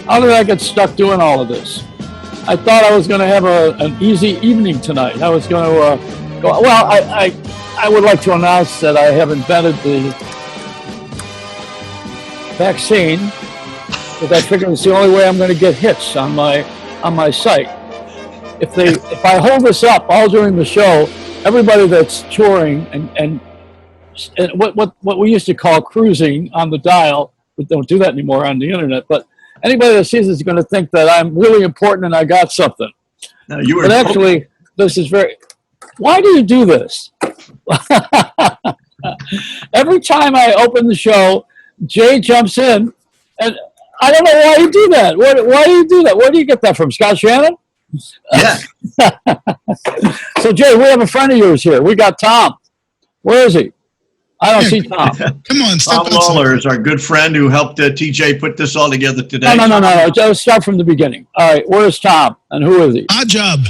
How did I get stuck doing all of this? I thought I was going to have an easy evening tonight. I was going to go. Well, I would like to announce that I have invented the vaccine, because I figure it's the only way I'm going to get hits on my site. If I hold this up all during the show, everybody that's touring and what we used to call cruising on the dial, we don't do that anymore on the internet, but anybody that sees this is going to think that I'm really important and I got something. No, you were. But actually, this is very. Why do you do this? Every time I open the show, Jay jumps in, and I don't know why you do that. Why do you do that? Where do you get that from? Scott Shannon? Yeah. So, Jay, we have a friend of yours here. We got Tom. Where is he? I don't see Tom. Come on, Tom Lawler is our good friend who helped TJ put this all together today. No. Let's start from the beginning. All right, where's Tom, and who is he? Odd job.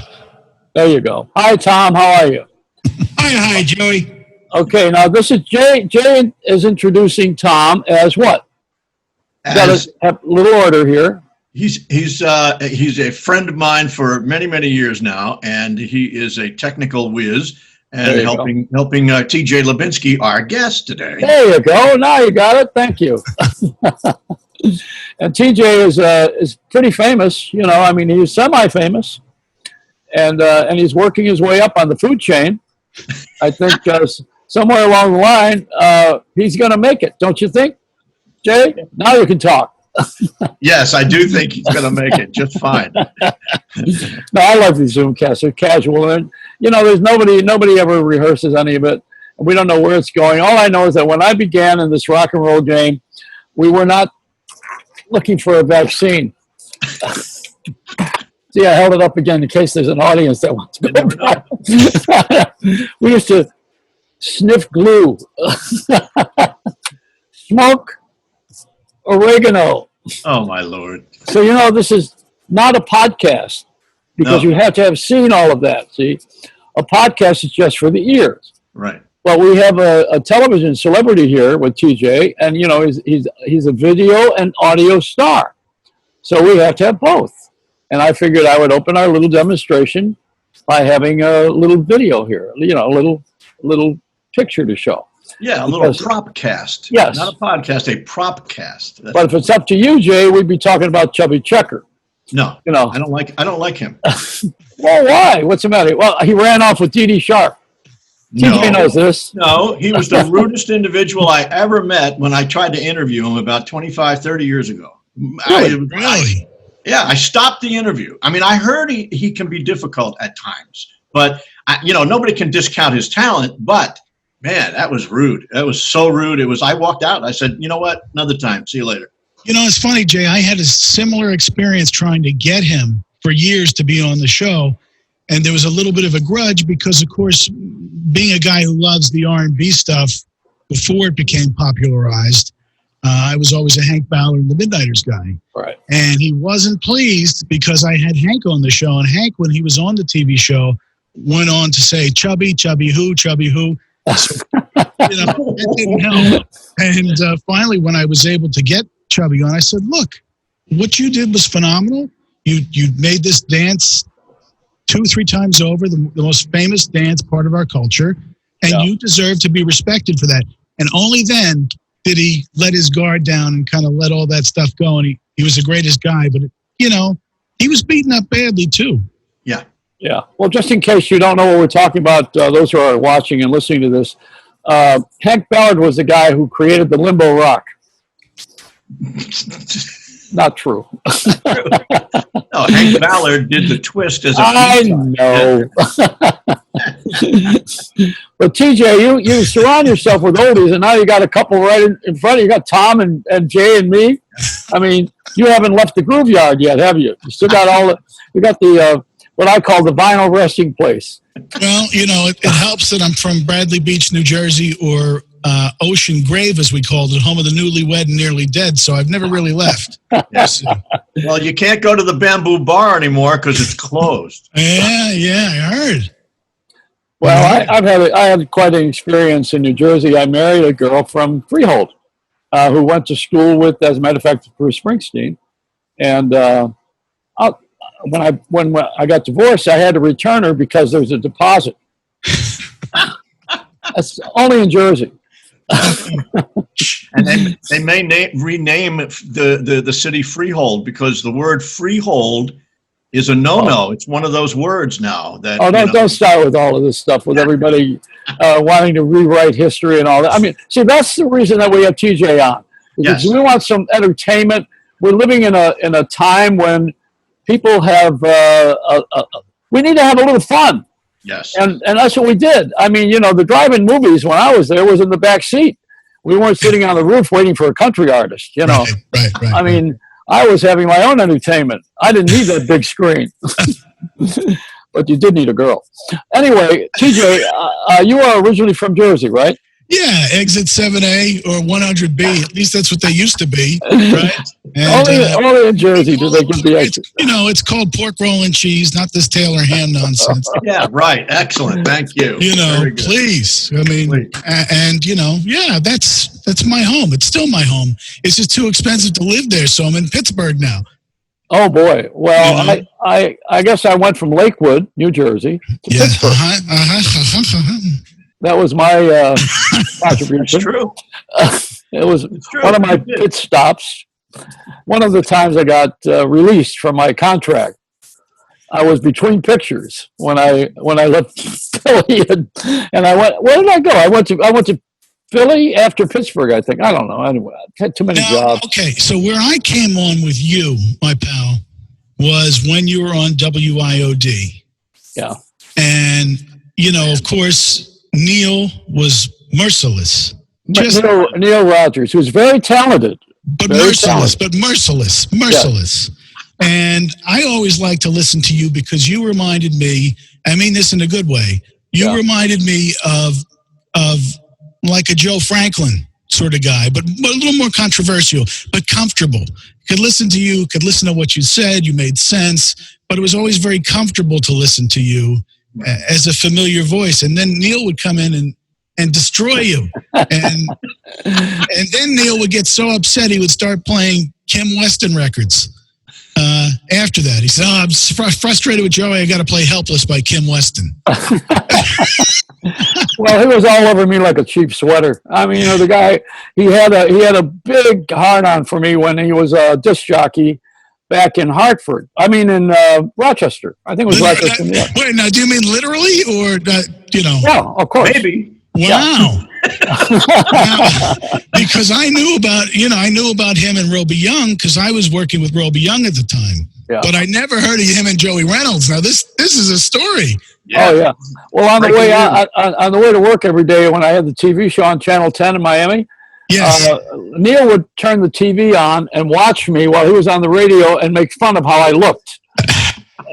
There you go. Hi, Tom. How are you? Hi, Joey. Okay, now this is Jay. Jay is introducing Tom as what? Got to have a little order here. He's a friend of mine for many years now, and he is a technical whiz and helping TJ Lubinsky, our guest today. There you go. Now you got it. Thank you. And TJ is pretty famous. You know, I mean, he's semi-famous, and he's working his way up on the food chain. I think somewhere along the line, he's going to make it. Don't you think, Jay? Now you can talk. Yes, I do think he's going to make it just fine. No, I love these Zoomcasts. They're casual, and there's nobody ever rehearses any of it, and we don't know where it's going. All I know is that when I began in this rock and roll game, we were not looking for a vaccine. See, I held it up again in case there's an audience that wants to go. We used to sniff glue, smoke oregano. Oh, my Lord. So, this is not a podcast because you have to have seen all of that. See, a podcast is just for the ears. Right. Well, we have a television celebrity here with TJ, and, he's a video and audio star. So we have to have both. And I figured I would open our little demonstration by having a little video here, a little picture to show. Yeah, a little prop cast. Yes. Not a podcast, a prop cast. But if it's up to you, Jay, we'd be talking about Chubby Checker. No, I don't like him. Well, why? What's the matter? Well, he ran off with Dee Dee Sharp. TJ knows this. No, he was the rudest individual I ever met when I tried to interview him about 25, 30 years ago. Really? Yeah, I stopped the interview. I mean, I heard he can be difficult at times, but nobody can discount his talent, but man, that was rude. That was so rude. I walked out. I said, you know what? Another time. See you later. It's funny, Jay. I had a similar experience trying to get him for years to be on the show. And there was a little bit of a grudge because, of course, being a guy who loves the R&B stuff before it became popularized, I was always a Hank Ballard and the Midnighters guy. Right. And he wasn't pleased because I had Hank on the show. And Hank, when he was on the TV show, went on to say, Chubby who? So, it didn't help. And finally, when I was able to get Chubby on, I said, look, what you did was phenomenal. You made this dance 2-3 times over, the most famous dance part of our culture, and you deserve to be respected for that. And only then did he let his guard down and kind of let all that stuff go. And he was the greatest guy, but, he was beaten up badly, too. Yeah. Yeah. Well, just in case you don't know what we're talking about, those who are watching and listening to this, Hank Ballard was the guy who created the limbo rock. Not true. No, Hank Ballard did the twist as a I know. But TJ, you surround yourself with oldies, and now you got a couple right in front of you. You got Tom and Jay and me. I mean, you haven't left the groove yard yet, have you? You still got you got the what I call the vinyl resting place. Well, it helps that I'm from Bradley Beach, New Jersey, or Ocean Grave, as we called it, home of the newlywed and nearly dead. So I've never really left. Yes. Well, you can't go to the Bamboo Bar anymore because it's closed. Yeah, I heard. Well, I had quite an experience in New Jersey. I married a girl from Freehold who went to school with, as a matter of fact, Bruce Springsteen. And when I got divorced, I had to return her because there was a deposit. That's only in Jersey. And they may rename the city Freehold, because the word freehold is a no-no. It's one of those words now that. Don't start with all of this stuff with everybody wanting to rewrite history and all that. I mean, see, that's the reason that we have TJ on, because we want some entertainment. We're living in a time when people have we need to have a little fun. Yes. And that's what we did. I mean, the drive-in movies when I was there was in the back seat. We weren't sitting on the roof waiting for a country artist, Right. I mean, I was having my own entertainment. I didn't need that big screen. But you did need a girl. Anyway, TJ, you are originally from Jersey, right? Yeah, exit 7A or 100B. At least that's what they used to be, right? And, only in Jersey do they give the exit. It's called pork roll and cheese, not this Taylor ham nonsense. Yeah, right. Excellent. Thank you. Please. I mean, and that's my home. It's still my home. It's just too expensive to live there, so I'm in Pittsburgh now. Oh boy! Well, I guess I went from Lakewood, New Jersey, to Pittsburgh. That was my contribution. It's true. It was one of my pit stops. One of the times I got released from my contract, I was between pictures when I left Philly, and I went. Where did I go? I went to Philly after Pittsburgh, I think. I don't know. Anyway, I had too many jobs. Okay, so where I came on with you, my pal, was when you were on WIOD. Yeah. And, of course, Neil was merciless. Neil Rogers, who was very talented. But merciless. Yeah. And I always like to listen to you because you reminded me, I mean this in a good way, you reminded me of like a Joe Franklin sort of guy, but a little more controversial, but comfortable. Could listen to you, could listen to what you said, you made sense, but it was always very comfortable to listen to you as a familiar voice. And then Neil would come in and destroy you. And then Neil would get so upset he would start playing Kim Weston records. After that, he said, I'm frustrated with Joey. I got to play Helpless by Kim Weston. Well, he was all over me like a cheap sweater. I mean, the guy, he had a big hard-on for me when he was a disc jockey back in Hartford. I mean, in Rochester. I think it was Rochester. Wait, now, do you mean literally or, Yeah, of course. Maybe. Wow. Because I knew about him and Roby Young because I was working with Roby Young at the time. Yeah. But I never heard of him and Joey Reynolds. Now this is a story. Yeah. Oh yeah. Well, on the way to work every day when I had the TV show on Channel 10 in Miami, yes, Neil would turn the TV on and watch me while he was on the radio and make fun of how I looked.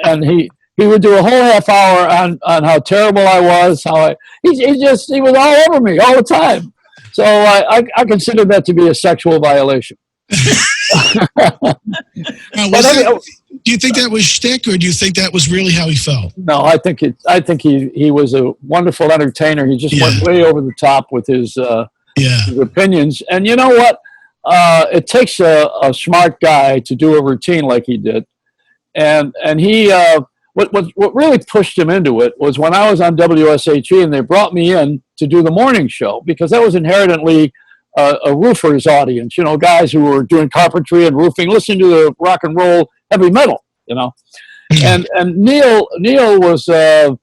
And he would do a whole half hour on how terrible I was. He was all over me all the time. So I consider that to be a sexual violation. Do you think that was shtick, or do you think that was really how he felt? No, I think he was a wonderful entertainer. He just went way over the top with his opinions. And you know what? It takes a smart guy to do a routine like he did. And he what really pushed him into it was when I was on WSHE and they brought me in to do the morning show, because that was inherently a roofer's audience, guys who were doing carpentry and roofing, listening to the rock and roll heavy metal, And Neil was on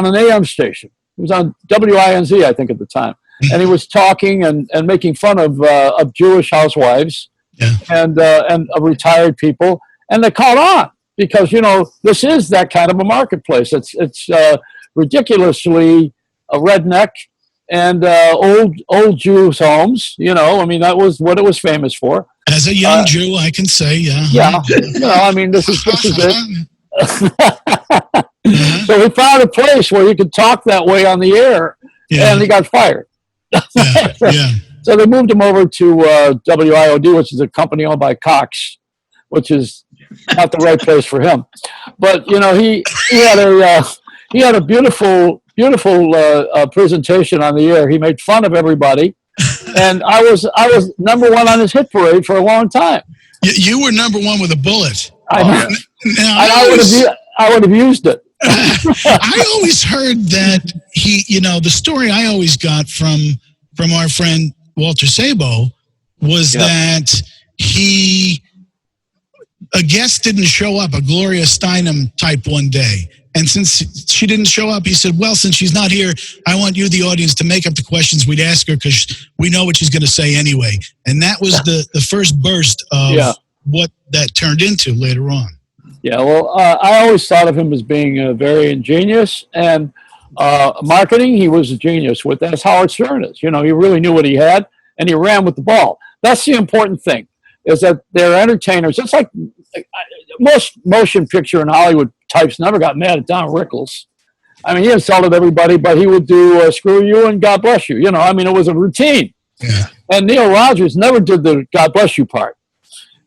an AM station. He was on WINZ, I think, at the time. And he was talking and making fun of Jewish housewives and retired people. And they caught on because, this is that kind of a marketplace. It's ridiculously a redneck and old Jews' homes. I mean, that was what it was famous for. As a young Jew, I can say, yeah. Yeah. I mean, this is it. So he found a place where he could talk that way on the air, and he got fired. So they moved him over to WIOD, which is a company owned by Cox, which is not the right place for him. But he had a beautiful presentation on the air. He made fun of everybody, and I was number one on his hit parade for a long time. You were number one with a bullet. I would have used it. I always heard that the story I always got from our friend Walter Sabo was that a guest didn't show up, a Gloria Steinem type one day. And since she didn't show up, he said, well, since she's not here, I want you, the audience, to make up the questions we'd ask her because we know what she's going to say anyway. And that was the first burst of what that turned into later on. Yeah, well, I always thought of him as being very ingenious, and marketing, he was a genius with that, as Howard Stern is. He really knew what he had, and he ran with the ball. That's the important thing, is that they're entertainers. It's like most motion picture and Hollywood types never got mad at Don Rickles. I mean, he insulted everybody, but he would do screw you and God bless you. It was a routine. Yeah. And Neil Rogers never did the God bless you part.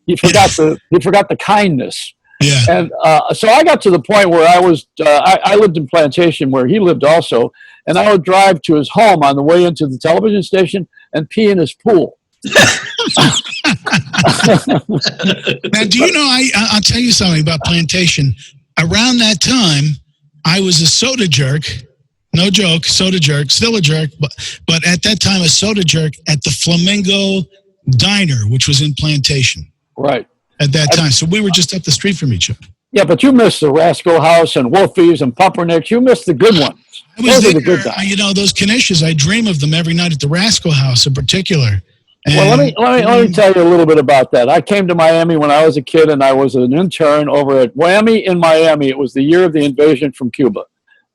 He forgot the kindness. Yeah. And so I got to the point where I lived in Plantation, where he lived also, and I would drive to his home on the way into the television station and pee in his pool. Now, do you know, I'll tell you something about Plantation. Around that time, I was a soda jerk. No joke, soda jerk, still a jerk, but at that time, a soda jerk at the Flamingo Diner, which was in Plantation. Right. At that time. So we were just up the street from each other. Yeah, but you missed the Rascal House and Wolfie's and Pumpernicks. You missed the good ones. Those are the good guys. Those Knishes, I dream of them every night at the Rascal House in particular. And well, let me tell you a little bit about that. I came to Miami when I was a kid, and I was an intern over at Whammy in Miami. It was the year of the invasion from Cuba,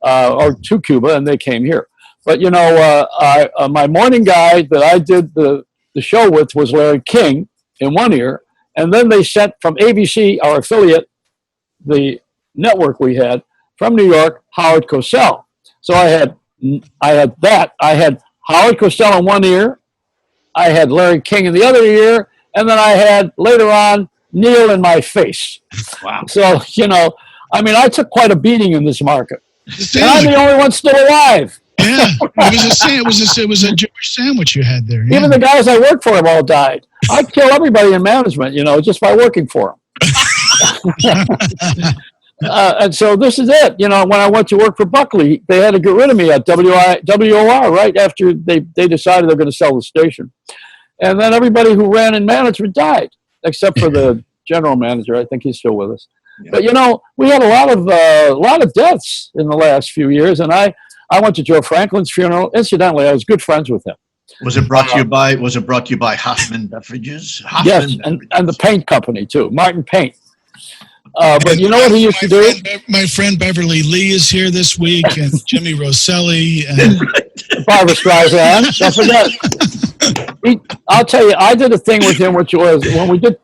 or to Cuba, and they came here. But, my morning guy that I did the show with was Larry King in one ear, and then they sent from ABC, our affiliate, the network we had, from New York, Howard Cosell. So I had that. I had Howard Cosell in one ear, I had Larry King in the other ear, and then I had, later on, Neil in my face. Wow. So, I took quite a beating in this market. And I'm the only one still alive. Yeah, it was a Jewish sandwich you had there. Yeah. Even the guys I worked for have all died. I'd kill everybody in management, just by working for them. And so this is it. When I went to work for Buckley, they had to get rid of me at WOR right after they decided they're going to sell the station. And then everybody who ran in management died, except for the general manager. I think he's still with us. Yeah. But, we had a lot of deaths in the last few years, and I went to Joe Franklin's funeral. Incidentally, I was good friends with him. Was it brought to you by Hoffman Beverages? Yes, and the paint company too, Martin Paint. But you know what he used to do? My friend Beverly Lee is here this week, and Jimmy Rosselli, and Barbara Streisand. Don't forget. I'll tell you, I did a thing with him, which was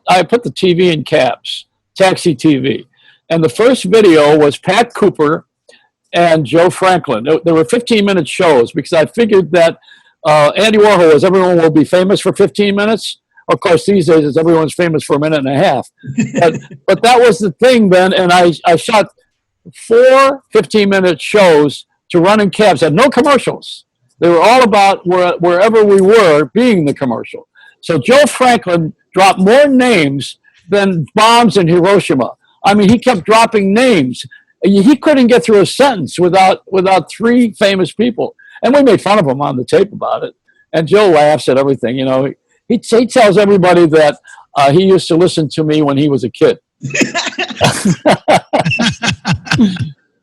I put the TV in cabs, taxi TV, and the first video was Pat Cooper and Joe Franklin. There were 15-minute shows because I figured that Andy Warhol was everyone will be famous for 15 minutes. Of course, these days everyone's famous for a minute and a half. But that was the thing then, and I shot 4 15-minute shows to run in cabs. Had no commercials. They were all about wherever we were being the commercial. So Joe Franklin dropped more names than bombs in Hiroshima. I mean, he kept dropping names. He couldn't get through a sentence without 3 famous people. And we made fun of him on the tape about it. And Joe laughs at everything. He tells everybody that he used to listen to me when he was a kid.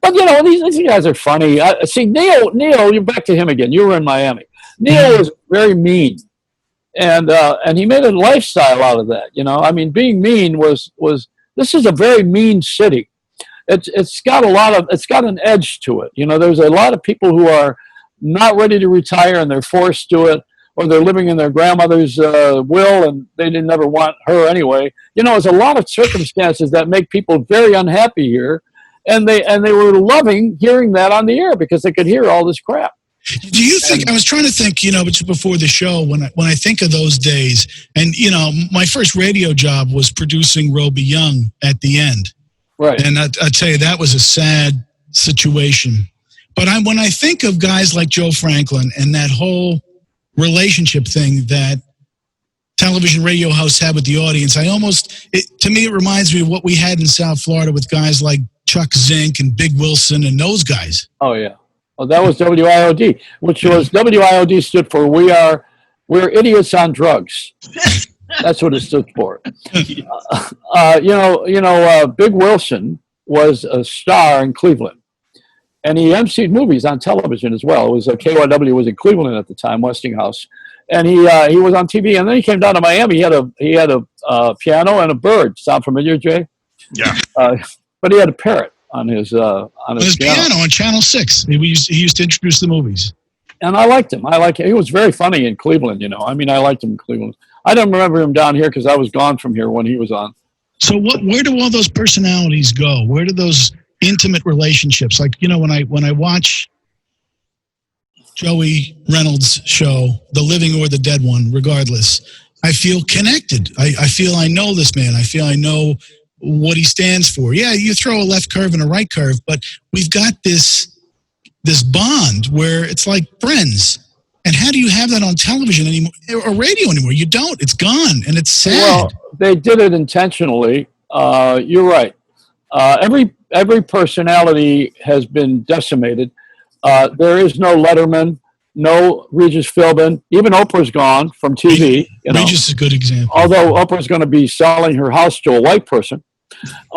But, these guys are funny. See, Neil, you're back to him again. You were in Miami. Neil was very mean. And he made a lifestyle out of that. Being mean was this is a very mean city. It's got an edge to it. There's a lot of people who are not ready to retire and they're forced to it, or they're living in their grandmother's will and they didn't ever want her anyway. There's a lot of circumstances that make people very unhappy here, and they were loving hearing that on the air because they could hear all this crap. Do you think, I was trying to think, just before the show, when I think of those days, and, my first radio job was producing Roby Young at the end. Right. And I'd tell you, that was a sad situation. But when I think of guys like Joe Franklin and that whole relationship thing that television radio hosts have with the audience. To me, it reminds me of what we had in South Florida with guys like Chuck Zink and Big Wilson and those guys. Oh yeah. Well, that was WIOD, which was WIOD stood for We're Idiots on Drugs. That's what it stood for. Big Wilson was a star in Cleveland, and he emceed movies on television as well. It was KYW was in Cleveland at the time, Westinghouse, and he was on TV. And then he came down to Miami. He had a piano and a bird. Sound familiar, Jay? Yeah. But he had a parrot on his piano on Channel 6. He used to introduce the movies. And I liked him. He was very funny in Cleveland, I liked him in Cleveland. I don't remember him down here because I was gone from here when he was on. So where do all those personalities go? Where do those intimate relationships, like, when I watch Joey Reynolds' show, The Living or the Dead One, regardless, I feel connected. I feel I know this man. I feel I know what he stands for. Yeah, you throw a left curve and a right curve, but we've got this bond where it's like friends. And how do you have that on television anymore or radio anymore? You don't. It's gone, and it's sad. Well, they did it intentionally. You're right. Every personality has been decimated. There is no Letterman, no Regis Philbin. Even Oprah's gone from TV. Regis is a good example. Although Oprah's going to be selling her house to a white person,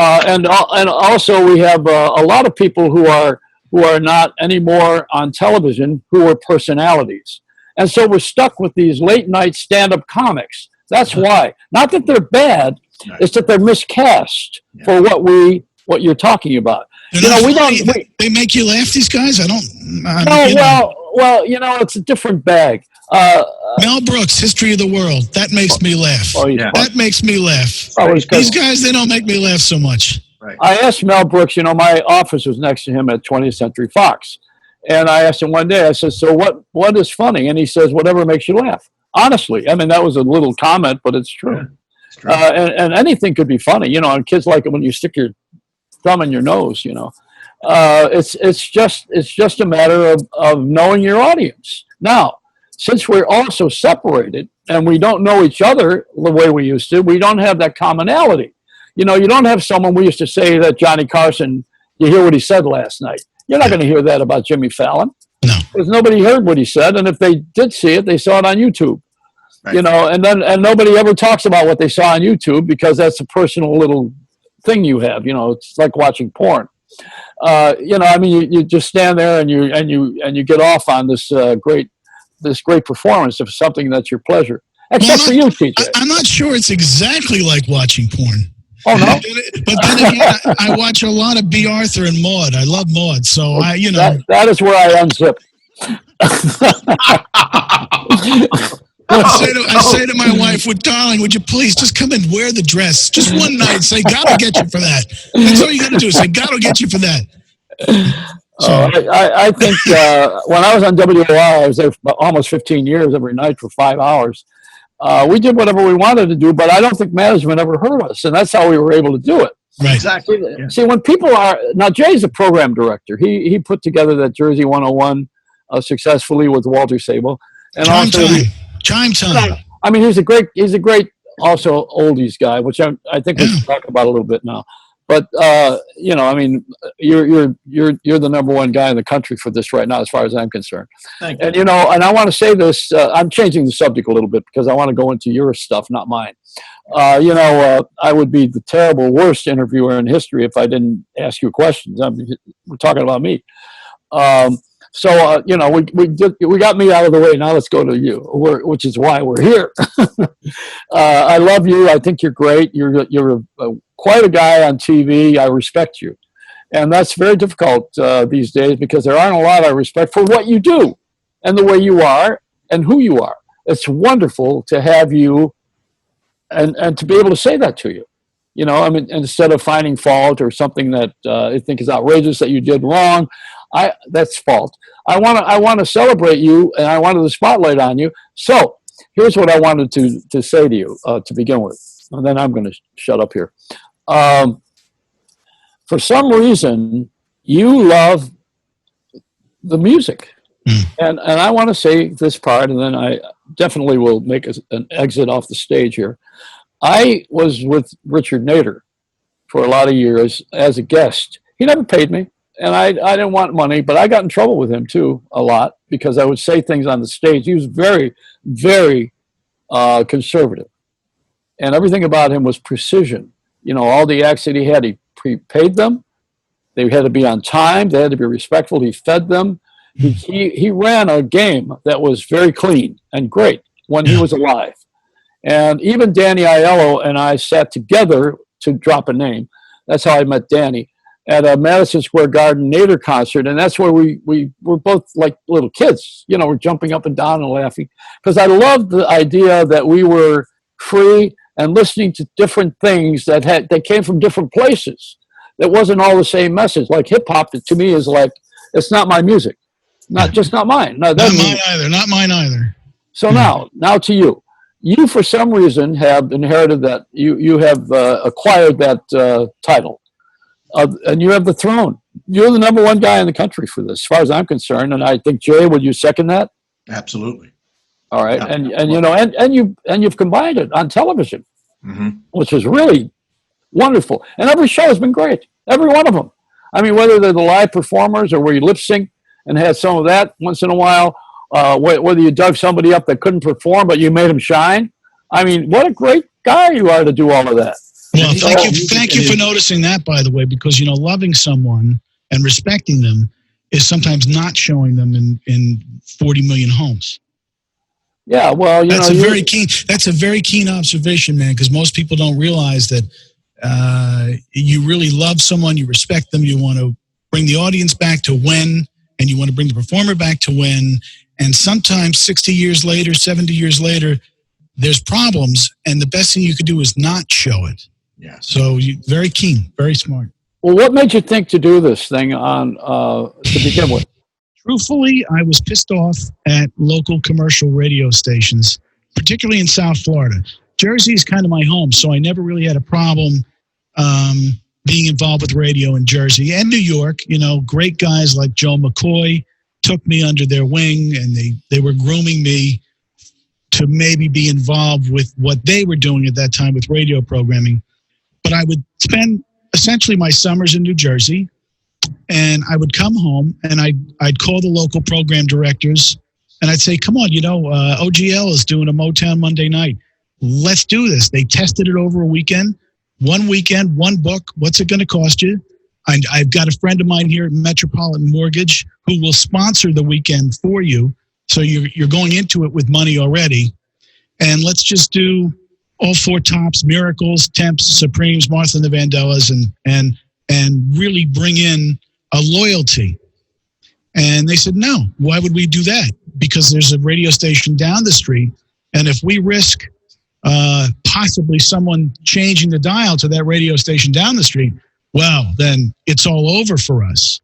and also we have a lot of people who are not anymore on television who are personalities, and so we're stuck with these late night stand-up comics. That's why. Not that they're bad, it's that they're miscast for what you're talking about. They make you laugh, these guys? It's a different bag. Mel Brooks, History of the World. That makes me laugh. Oh, yeah. That makes me laugh. These guys, they don't make me laugh so much. Right. I asked Mel Brooks, my office was next to him at 20th Century Fox. And I asked him one day, I said, so what is funny? And he says, whatever makes you laugh. Honestly. I mean, that was a little comment, but it's true. Yeah, it's true. And anything could be funny. And kids like it when you stick your thumb in your nose, It's just a matter of knowing your audience. Now, since we're also separated and we don't know each other the way we used to, we don't have that commonality. You don't have someone, we used to say that Johnny Carson, you hear what he said last night. You're not going to hear that about Jimmy Fallon. No. Because nobody heard what he said, and if they did see it, they saw it on YouTube. Right. And nobody ever talks about what they saw on YouTube because that's a personal little thing you have. It's like watching porn. You just stand there and you get off on this great performance of something that's your pleasure. Except for you, TJ. I'm not sure it's exactly like watching porn. Oh no! But then again, I watch a lot of B. Arthur and Maude. I love Maude, so that is where I unzip. I say to my wife, darling, would you please just come and wear the dress just one night? Say, God will get you for that. That's all you got to do. Say, God will get you for that. I think when I was on WOR, I was there for almost 15 years every night for 5 hours. We did whatever we wanted to do, but I don't think management ever heard us, and that's how we were able to do it. Right. Exactly. Yeah. See, when people now Jay's a program director. He put together that Jersey 101 successfully with Walter Sable, and Chime time. I mean, he's a great also oldies guy, which I think we should talk about a little bit now. But you're the number one guy in the country for this right now, as far as I'm concerned. Thank you. And and I want to say this. I'm changing the subject a little bit because I want to go into your stuff, not mine. I would be the terrible worst interviewer in history if I didn't ask you questions. We're talking about me. So we got me out of the way. Now let's go to you, which is why we're here. I love you. I think you're great. You're quite a guy on TV. I respect you, and that's very difficult these days because there aren't a lot I respect for what you do, and the way you are, and who you are. It's wonderful to have you, and to be able to say that to you. Instead of finding fault or something that I think is outrageous that you did wrong. That's fault. I want to celebrate you, and I wanted the spotlight on you. So here's what I wanted to say to you to begin with, and then I'm going to shut up here. For some reason, you love the music. And I want to say this part, and then I definitely will make an exit off the stage here. I was with Richard Nader for a lot of years as a guest. He never paid me, and I didn't want money, but I got in trouble with him too a lot because I would say things on the stage. He was very, very conservative, and everything about him was precision. You know, all the acts that he had, he prepaid them. They had to be on time. They had to be respectful. He fed them. He ran a game that was very clean and great when he was alive. And even Danny Aiello and I sat together, to drop a name. That's how I met Danny, at a Madison Square Garden Nader concert. And that's where we were both like little kids. You know, we're jumping up and down and laughing. Because I loved the idea that we were free and listening to different things that came from different places. That wasn't all the same message. Like hip-hop, to me, is like, it's not my music. Not mine. No, not mine either. Not mine either. So now to you. You, for some reason, have inherited that. You have acquired that title, and you have the throne. You're the number one guy in the country for this, as far as I'm concerned. And I think, Jay, would you second that? Absolutely. All right, yeah. And you know, and you've combined it on television, which is really wonderful. And every show has been great. Every one of them. I mean, whether they're the live performers or where you lip sync and had some of that once in a while, whether you dug somebody up that couldn't perform but you made him shine. I mean, what a great guy you are to do all of that. Well, thank you for noticing that, by the way, because, you know, loving someone and respecting them is sometimes not showing them in 40 million homes. Yeah, well, that's a very keen observation, man, because most people don't realize that you really love someone, you respect them, you want to bring the audience back to win, and you want to bring the performer back to win. And sometimes 60 years later, 70 years later, there's problems, and the best thing you could do is not show it. Yeah. So very keen, very smart. Well, what made you think to do this thing on to begin with? Truthfully, I was pissed off at local commercial radio stations, particularly in South Florida. Jersey is kind of my home, so I never really had a problem being involved with radio in Jersey and New York. You know, great guys like Joe McCoy took me under their wing, and they were grooming me to maybe be involved with what they were doing at that time with radio programming. But I would spend essentially my summers in New Jersey, and I would come home and I'd call the local program directors and I'd say, come on, you know, OGL is doing a Motown Monday night. Let's do this. They tested it over a weekend, one book. What's it going to cost you? I've got a friend of mine here at Metropolitan Mortgage who will sponsor the weekend for you. So you're going into it with money already. And let's just do all four tops, Miracles, Temps, Supremes, Martha and the Vandellas, and really bring in a loyalty. And they said, no, why would we do that? Because there's a radio station down the street. And if we risk possibly someone changing the dial to that radio station down the street, well, then it's all over for us.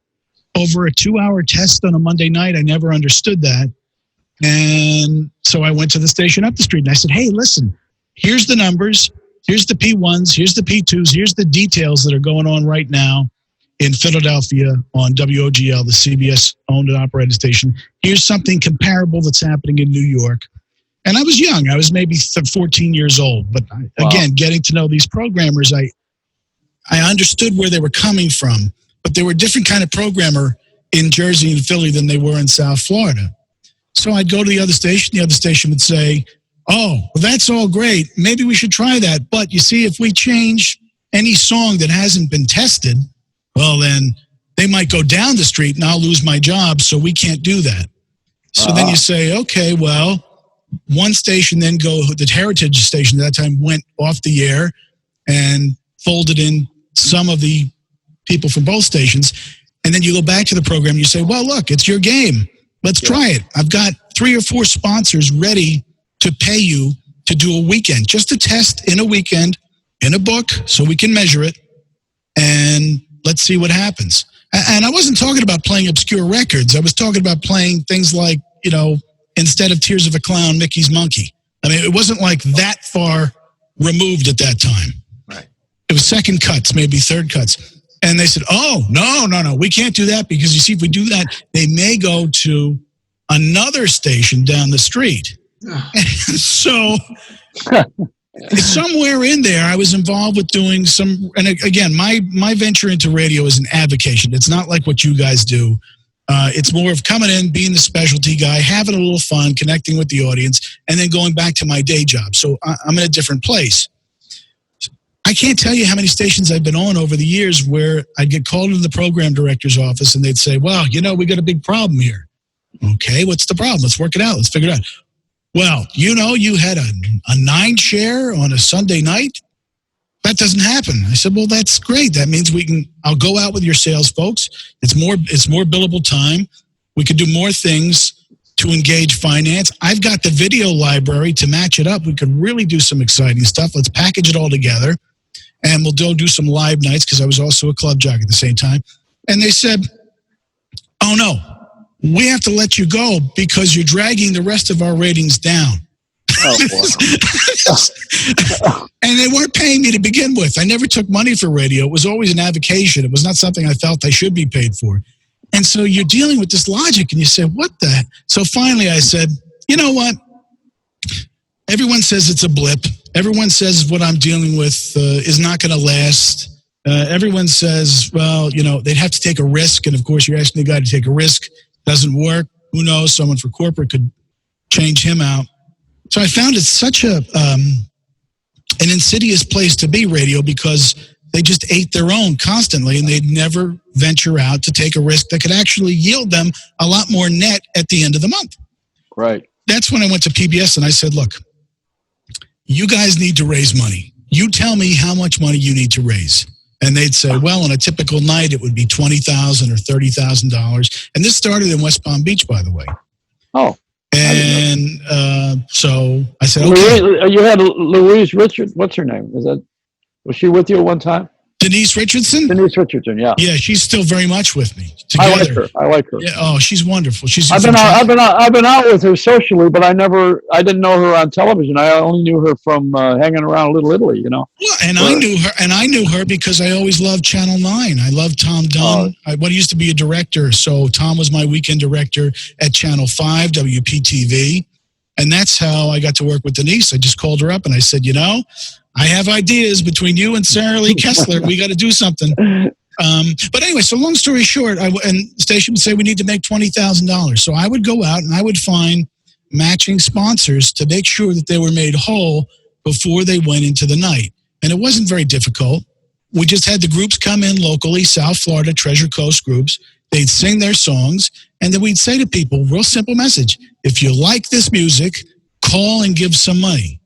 Over a 2-hour test on a Monday night, I never understood that. And so I went to the station up the street and I said, hey, listen, here's the numbers. Here's the P1s. Here's the P2s. Here's the details that are going on right now in Philadelphia on WOGL, the CBS owned and operated station. Here's something comparable that's happening in New York. And I was young. I was maybe 14 years old. But again, getting to know these programmers, I understood where they were coming from. But they were a different kind of programmer in Jersey and Philly than they were in South Florida. So I'd go to the other station. The other station would say, oh, well, that's all great. Maybe we should try that. But you see, if we change any song that hasn't been tested, well, then they might go down the street and I'll lose my job. So we can't do that. So then you say, okay, well, one station then the Heritage station at that time went off the air and folded in some of the people from both stations. And then you go back to the program and you say, well, look, it's your game. Let's try it. I've got 3 or 4 sponsors ready to pay you to do a weekend, just a test in a weekend, in a book, so we can measure it, and let's see what happens. And I wasn't talking about playing obscure records. I was talking about playing things like, you know, instead of Tears of a Clown, Mickey's Monkey. I mean, it wasn't like that far removed at that time. Right. It was second cuts, maybe third cuts. And they said, oh, no, we can't do that because, you see, if we do that, they may go to another station down the street. And so somewhere in there, I was involved with doing some, and again, my venture into radio is an avocation. It's not like what you guys do. It's more of coming in, being the specialty guy, having a little fun, connecting with the audience, and then going back to my day job. So I'm in a different place. I can't tell you how many stations I've been on over the years where I'd get called into the program director's office and they'd say, well, we got a big problem here. Okay, what's the problem? Let's work it out. Let's figure it out. Well, you had a 9 share on a Sunday night. That doesn't happen. I said, well, that's great. That means I'll go out with your sales folks. It's more billable time. We could do more things to engage finance. I've got the video library to match it up. We could really do some exciting stuff. Let's package it all together. And we'll do some live nights because I was also a club jock at the same time. And they said, oh, no, we have to let you go because you're dragging the rest of our ratings down. Oh, wow. And they weren't paying me to begin with. I never took money for radio. It was always an avocation. It was not something I felt I should be paid for. And so you're dealing with this logic and you say, what the? So finally I said, you know what? Everyone says it's a blip. Everyone says what I'm dealing with is not going to last. Everyone says, well, they'd have to take a risk. And of course, you're asking the guy to take a risk. Doesn't work. Who knows? Someone for corporate could change him out. So I found it such an insidious place to be, radio, because they just ate their own constantly and they'd never venture out to take a risk that could actually yield them a lot more net at the end of the month. Right. That's when I went to PBS and I said, look, you guys need to raise money. You tell me how much money you need to raise. And they'd say, well, on a typical night, it would be $20,000 or $30,000. And this started in West Palm Beach, by the way. Oh. And so I said, okay. You had Louise Richard. What's her name? Was she with you at one time? Denise Richardson? Denise Richardson, yeah. Yeah, she's still very much with me. Together. I like her. Yeah, oh, she's wonderful. I've been out with her socially, but I didn't know her on television. I only knew her from hanging around Little Italy, Well, I knew her because I always loved Channel 9. I loved Tom Dunn. I used to be a director, so Tom was my weekend director at Channel 5, WPTV. And that's how I got to work with Denise. I just called her up and I said, I have ideas between you and Sarah Lee Kessler. We got to do something. But anyway, so long story short, and the station would say we need to make $20,000. So I would go out and I would find matching sponsors to make sure that they were made whole before they went into the night. And it wasn't very difficult. We just had the groups come in locally, South Florida, Treasure Coast groups. They'd sing their songs. And then we'd say to people, real simple message, if you like this music, call and give some money.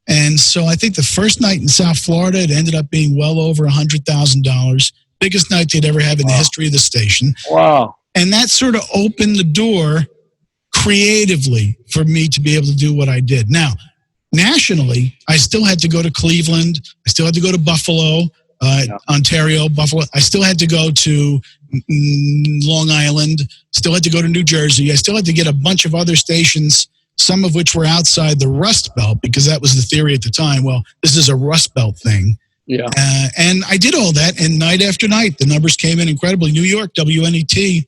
And so I think the first night in South Florida, it ended up being well over $100,000. Biggest night they'd ever have in the history of the station. Wow. And that sort of opened the door creatively for me to be able to do what I did. Now, nationally, I still had to go to Cleveland. I still had to go to Buffalo, Ontario, Buffalo. I still had to go to Long Island. Still had to go to New Jersey. I still had to get a bunch of other stations, some of which were outside the Rust Belt, because that was the theory at the time. Well, this is a Rust Belt thing. Yeah. And I did all that, and night after night, the numbers came in incredibly. New York, WNET,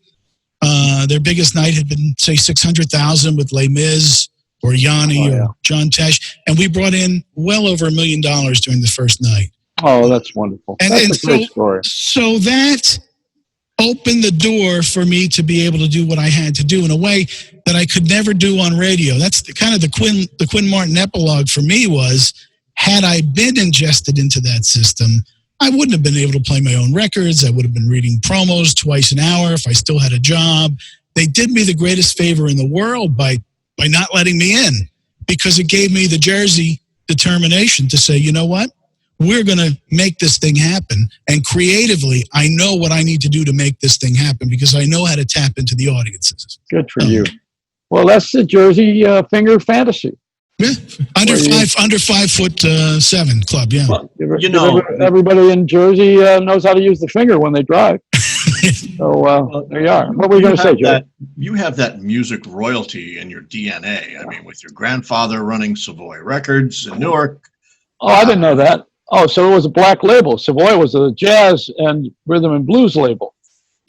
their biggest night had been, say, 600,000 with Les Mis or Yanni or John Tesh, and we brought in well over $1 million during the first night. Oh, that's wonderful. That's a great story. So that opened the door for me to be able to do what I had to do in a way that I could never do on radio. That's the Quinn Martin epilogue for me was, had I been ingested into that system, I wouldn't have been able to play my own records. I would have been reading promos twice an hour if I still had a job. They did me the greatest favor in the world by not letting me in, because it gave me the Jersey determination to say, you know what? We're going to make this thing happen. And creatively, I know what I need to do to make this thing happen because I know how to tap into the audiences. Good for you. Well, that's the Jersey Finger Fantasy. Yeah, under 5'7" club. Yeah, well, everybody in Jersey knows how to use the finger when they drive. So there you are. What were you going to say, Joe? You have that music royalty in your DNA. I mean, with your grandfather running Savoy Records in Newark. Oh, I didn't know that. Oh, so it was a black label. Savoy was a jazz and rhythm and blues label.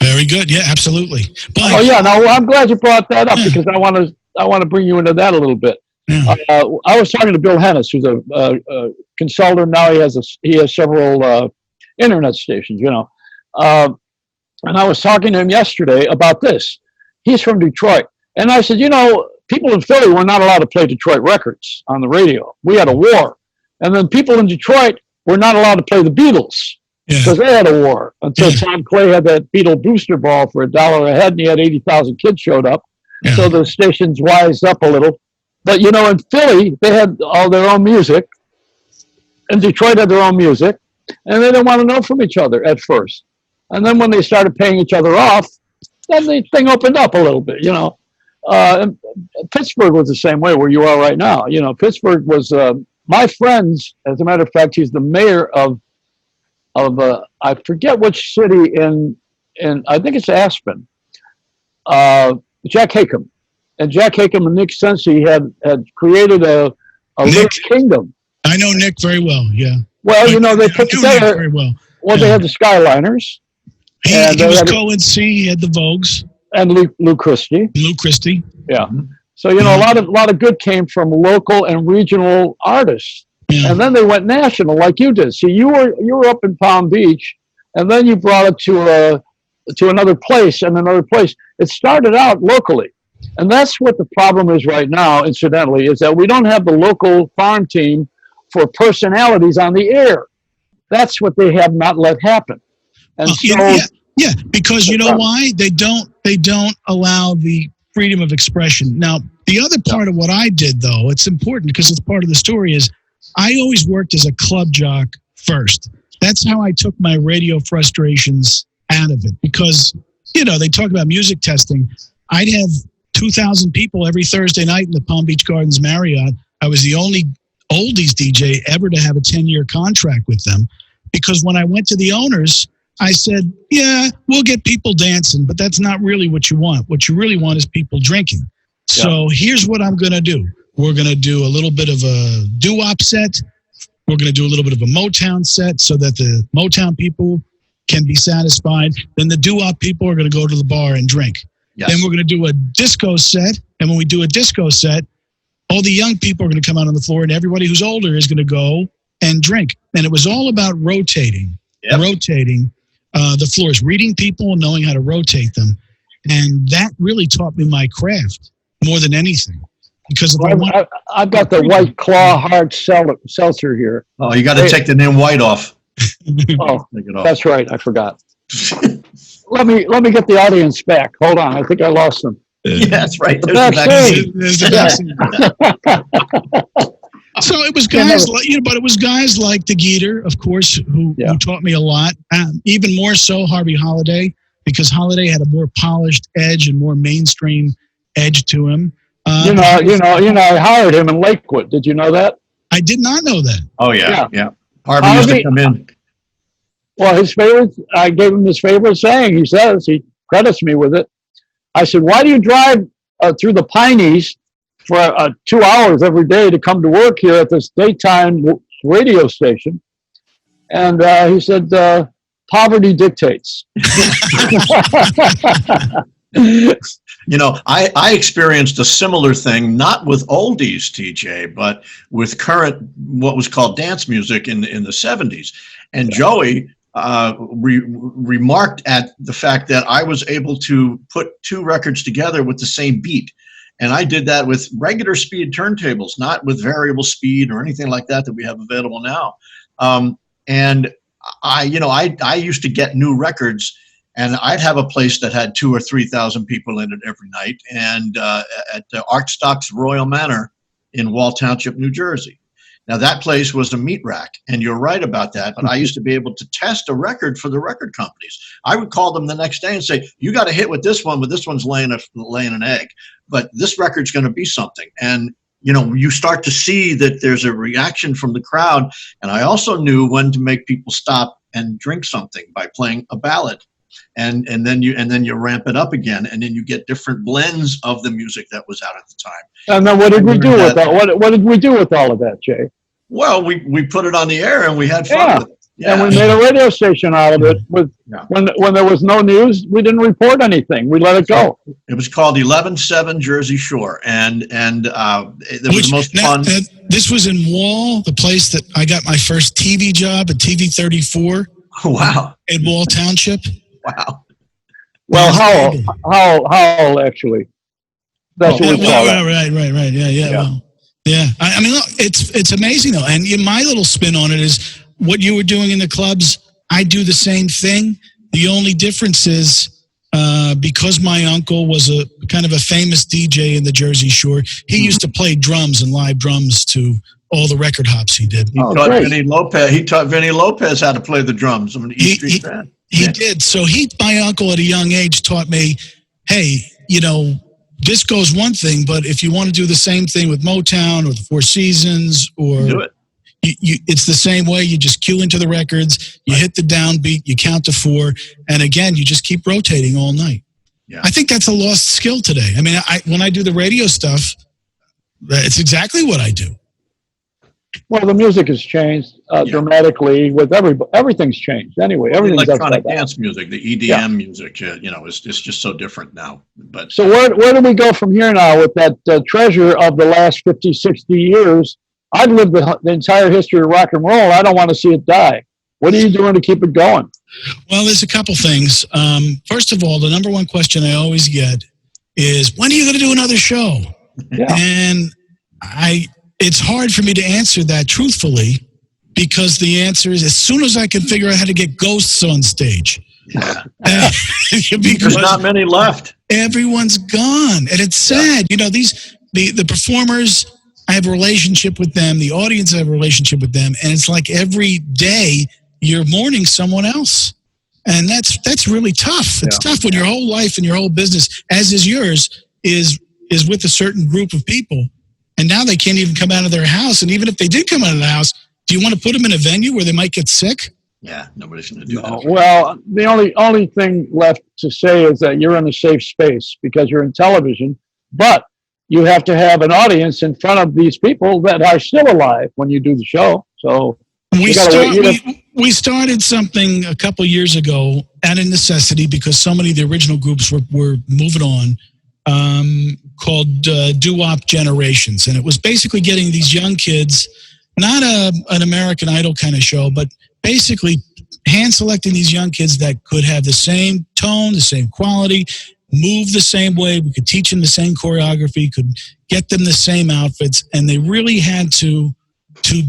Very Very good. Yeah, absolutely. But, Oh yeah, no, I'm glad you brought that up because I want to bring you into that a little bit. Yeah. I was talking to Bill Hennis, who's a consultant. Now he has several internet stations, and I was talking to him yesterday about this. He's from Detroit, and I said, people in Philly were not allowed to play Detroit records on the radio. We had a war, and then people in Detroit were not allowed to play the Beatles because they had a war until Tom Clay had that Beatle booster ball for $1 a head, and he had 80,000 kids showed up. Yeah. So the stations wised up a little. But, in Philly, they had all their own music, and Detroit had their own music, and they didn't want to know from each other at first. And then when they started paying each other off, then the thing opened up a little bit, And Pittsburgh was the same way where you are right now. Pittsburgh was my friends, as a matter of fact, he's the mayor of I forget which city in I think it's Aspen, Jack Hakem. And Jack Hakem and Nick Sensi had created a little kingdom. I know Nick very well, yeah. Well, they put together. Very well. Well, they had the Skyliners. He was co-NC, he had the Vogues. And Lou Christie. Yeah. So, a lot of good came from local and regional artists. Yeah. And then they went national like you did. See, you were up in Palm Beach, and then you brought it to another place and another place. It started out locally. And that's what the problem is right now, incidentally, is that we don't have the local farm team for personalities on the air. That's what they have not let happen. And yeah, because you know why? They don't allow the freedom of expression. Now, the other part of what I did, though, it's important because it's part of the story, is I always worked as a club jock first. That's how I took my radio frustrations out of it because, they talk about music testing. I'd have 2,000 people every Thursday night in the Palm Beach Gardens Marriott. I was the only oldies DJ ever to have a 10-year contract with them because when I went to the owners, I said, yeah, we'll get people dancing, but that's not really what you want. What you really want is people drinking. Yeah. So here's what I'm going to do. We're going to do a little bit of a Doo Wop set. We're going to do a little bit of a Motown set so that the Motown people can be satisfied. Then the Doo Wop people are going to go to the bar and drink. Yes. Then we're going to do a disco set. And when we do a disco set, all the young people are going to come out on the floor and everybody who's older is going to go and drink. And it was all about rotating the floors, reading people and knowing how to rotate them. And that really taught me my craft more than anything. Because I've got the White Claw hard seltzer here. Oh, you got to take the name White off. Oh, that's right. I forgot. Let me get the audience back. Hold on. I think I lost them. Yeah, that's right. So it was guys but it was guys like the Geeter, of course, who taught me a lot. Even more so Harvey Holiday, because Holiday had a more polished edge and more mainstream edge to him. I hired him in Lakewood. Did you know that? I did not know that. Oh yeah. Harvey used to come in. Well, I gave him his favorite saying. He credits me with it. I said, why do you drive through the Pineys for 2 hours every day to come to work here at this daytime radio station? And he said, poverty dictates. I experienced a similar thing, not with oldies, TJ, but with current, what was called dance music in the 70s. And Joey remarked at the fact that I was able to put two records together with the same beat. And I did that with regular speed turntables, not with variable speed or anything like that we have available now. And I used to get new records, and I'd have a place that had 2,000 or 3,000 people in it every night, and at the Archstocks Royal Manor in Wall Township, New Jersey. Now, that place was a meat rack, and you're right about that, but I used to be able to test a record for the record companies. I would call them the next day and say, you got to hit with this one, but this one's laying an egg. But this record's going to be something. And, you start to see that there's a reaction from the crowd. And I also knew when to make people stop and drink something by playing a ballad. And then you ramp it up again, and then you get different blends of the music that was out at the time. And then what did we do with that? What did we do with all of that, Jay? Well, we put it on the air and we had fun with it. And we made a radio station out of it. When there was no news, we didn't report anything. We let it go. It was called 11-7 Jersey Shore, and it was the most fun. This was in Wall, the place that I got my first TV job at TV 34. Wow. In Wall Township. Wow. Well, Howell actually. That's what we call it. Right. Yeah. Well, yeah. I mean, look, it's amazing though, and my little spin on it is what you were doing in the clubs. I do the same thing. The only difference is because my uncle was a kind of a famous DJ in the Jersey Shore. He used to play drums and live drums to all the record hops he did. He taught Vinny Lopez how to play the drums. I'm an East Street fan. He did. So my uncle at a young age taught me, hey, this goes one thing, but if you want to do the same thing with Motown or the Four Seasons, or do it. It's the same way. You just cue into the records, you hit the downbeat, you count to 4, and again, you just keep rotating all night. Yeah. I think that's a lost skill today. I mean, when I do the radio stuff, it's exactly what I do. Well, the music has changed dramatically with everything's changed. Anyway, everything's electronic dance music, the EDM music, it's just so different now. But so where do we go from here now with that treasure of the last 50, 60 years? I've lived the entire history of rock and roll. I don't want to see it die. What are you doing to keep it going? Well, there's a couple things. First of all, the number one question I always get is, when are you going to do another show? Yeah. And it's hard for me to answer that truthfully, because the answer is as soon as I can figure out how to get ghosts on stage. Yeah. There's not many left. Everyone's gone. And it's sad. The performers, I have a relationship with them. The audience, I have a relationship with them. And it's like every day you're mourning someone else. And that's really tough. It's tough when your whole life and your whole business, as is yours, is with a certain group of people. And now they can't even come out of their house. And even if they did come out of the house, do you want to put them in a venue where they might get sick? Yeah, nobody's going to do that. Well, the only thing left to say is that you're in a safe space because you're in television, but you have to have an audience in front of these people that are still alive when you do the show. So we started something a couple years ago out of necessity because so many of the original groups were moving on. Called Doo Wop Generations, and it was basically getting these young kids, not an American Idol kind of show, but basically hand selecting these young kids that could have the same tone, the same quality, move the same way. We could teach them the same choreography, could get them the same outfits, and they really had to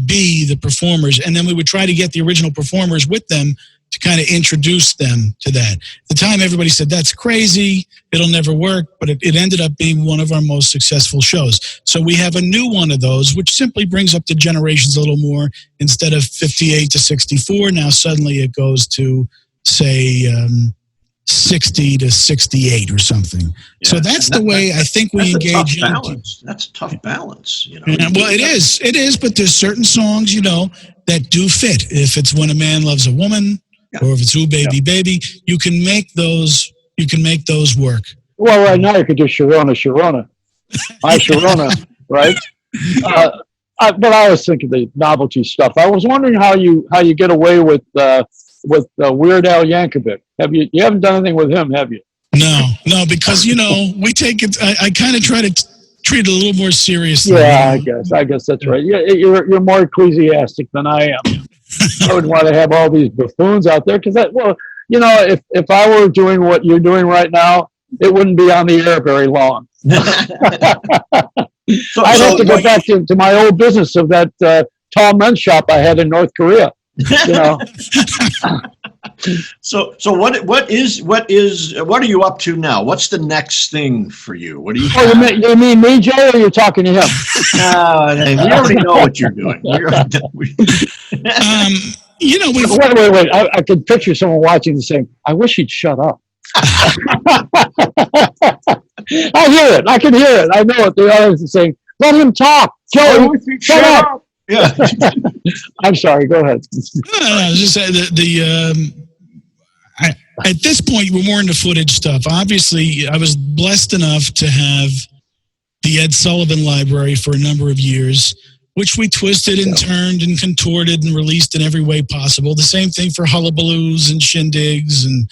be the performers. And then we would try to get the original performers with them to kind of introduce them to that. At the time, everybody said, that's crazy, it'll never work, but it ended up being one of our most successful shows. So we have a new one of those, which simply brings up the generations a little more. Instead of 58 to 64, now suddenly it goes to, say, 60 to 68 or something. Yeah. So that's the way I think we engage. That's a tough balance. Well, it is, but there's certain songs, that do fit. If it's When a Man Loves a Woman, or if it's Ooh Baby Baby, you can make those work. Well, right now you could do Sharona. My Sharona, right? But I was thinking the novelty stuff. I was wondering how you get away with Weird Al Yankovic. You haven't done anything with him, have you? No, because we take it. I kind of try to treat it a little more seriously. Yeah, I guess that's right. You're more ecclesiastic than I am. I would want to have all these buffoons out there because if I were doing what you're doing right now, it wouldn't be on the air very long. I'd have to go back to my old business of that tall men's shop I had in North Korea. So what are you up to now? What's the next thing for you? What do you? You mean me, Jay, or are you talking to him? We already know what you're doing. Wait. I could picture someone watching and saying, "I wish he'd shut up." I hear it. I can hear it. I know it. The audience is saying, "Let him talk, Joey. Shut up." Yeah. I'm sorry. Go ahead. I was just saying at this point, we're more into footage stuff. Obviously, I was blessed enough to have the Ed Sullivan Library for a number of years, which we twisted and turned and contorted and released in every way possible. The same thing for hullabaloos and shindigs and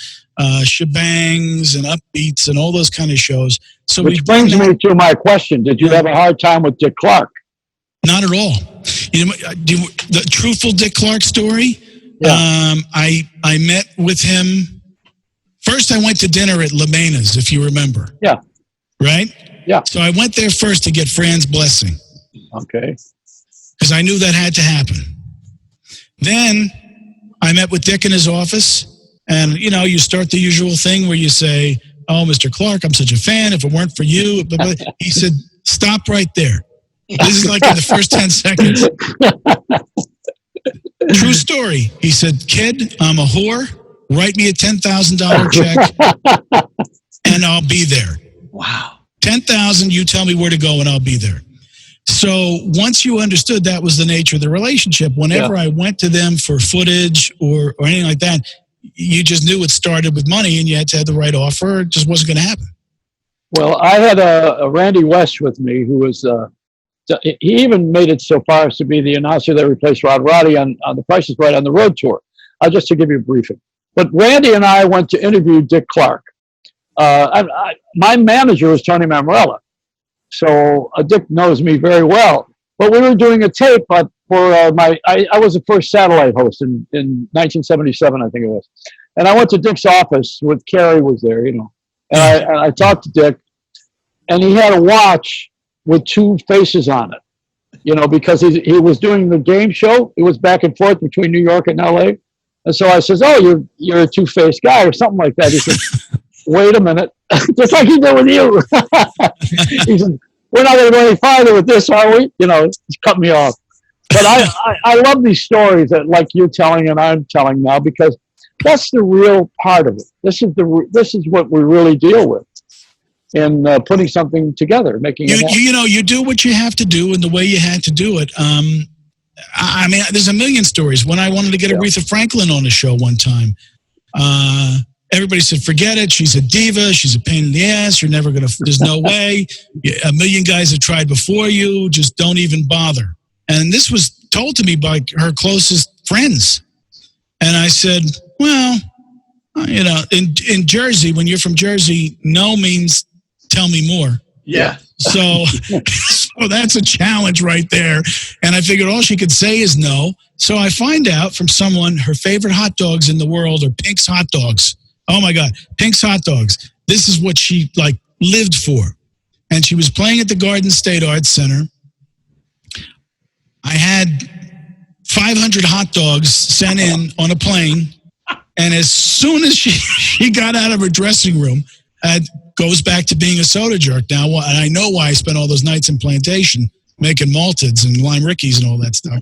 shebangs and upbeats and all those kind of shows. So which brings me to my question. Did you have a hard time with Dick Clark? Not at all. You know, the truthful Dick Clark story, Yeah. I met with him. First, I went to dinner at Lubinsky, if you remember. Yeah. Right? Yeah. So I went there first to get Fran's blessing. Okay. Because I knew that had to happen. Then I met with Dick in his office, and, you know, you start the usual thing where you say, oh, Mr. Clark, I'm such a fan. If it weren't for you. He said, stop right there. This is like in the first 10 seconds. True story. He said, kid, I'm a whore. Write me a $10,000 check, and I'll be there. Wow. 10,000, you tell me where to go, and I'll be there. So once you understood that was the nature of the relationship, whenever I went to them for footage or anything like that, you just knew it started with money and you had to have the right offer. It just wasn't going to happen. Well, I had a Randy West with me who was, he even made it so far as to be the announcer that replaced Rod Roddy on The Price is Right on the road tour. Just to give you a briefing. But Randy and I went to interview Dick Clark. My manager was Tony Mammarella. So Dick knows me very well. But we were doing a tape for I was the first satellite host in 1977, I think it was. And I went to Dick's office with Carrie was there, you know. And I talked to Dick, and he had a watch with two faces on it, you know, because he was doing the game show. It was back and forth between New York and LA. And so I says, oh, you're a two-faced guy or something like that. He said, wait a minute, just like he did with you. He said, we're not going to go any farther with this, are we? You know, he's cut me off. But I love these stories that like you're telling and I'm telling now, because that's the real part of it. This is what we really deal with in putting something together, making it happen. You know, you do what you have to do in the way you had to do it. I mean, there's a million stories. When I wanted to get Aretha Franklin on the show one time, everybody said, forget it. She's a diva. She's a pain in the ass. You're never going to, there's no way. A million guys have tried before you. Just don't even bother. And this was told to me by her closest friends. And I said, well, you know, in Jersey, when you're from Jersey, no means tell me more. Yeah. So that's a challenge right there. And I figured all she could say is no. So I find out from someone her favorite hot dogs in the world are Pink's hot dogs. Oh my God, Pink's hot dogs. This is what she like lived for. And she was playing at the Garden State Arts Center. I had 500 hot dogs sent in on a plane. And as soon as she got out of her dressing room, goes back to being a soda jerk now. And I know why I spent all those nights in Plantation making malteds and lime rickeys and all that stuff.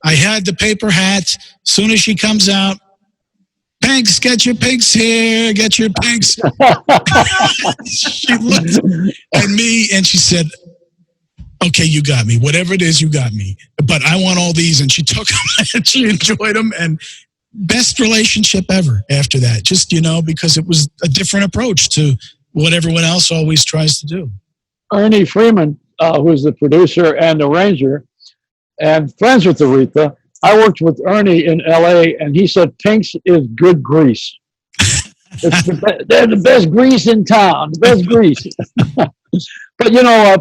I had the paper hat. Soon as she comes out, Pinks, get your pinks here, get your pinks. She looked at me and she said, okay, you got me. Whatever it is, you got me. But I want all these. And she took them and she enjoyed them. And best relationship ever after that. Just, you know, because it was a different approach to what everyone else always tries to do. Ernie Freeman, who's the producer and arranger, and friends with Aretha. I worked with Ernie in L.A., and he said Pink's is good grease. They're the best grease in town, the best grease. But, you know,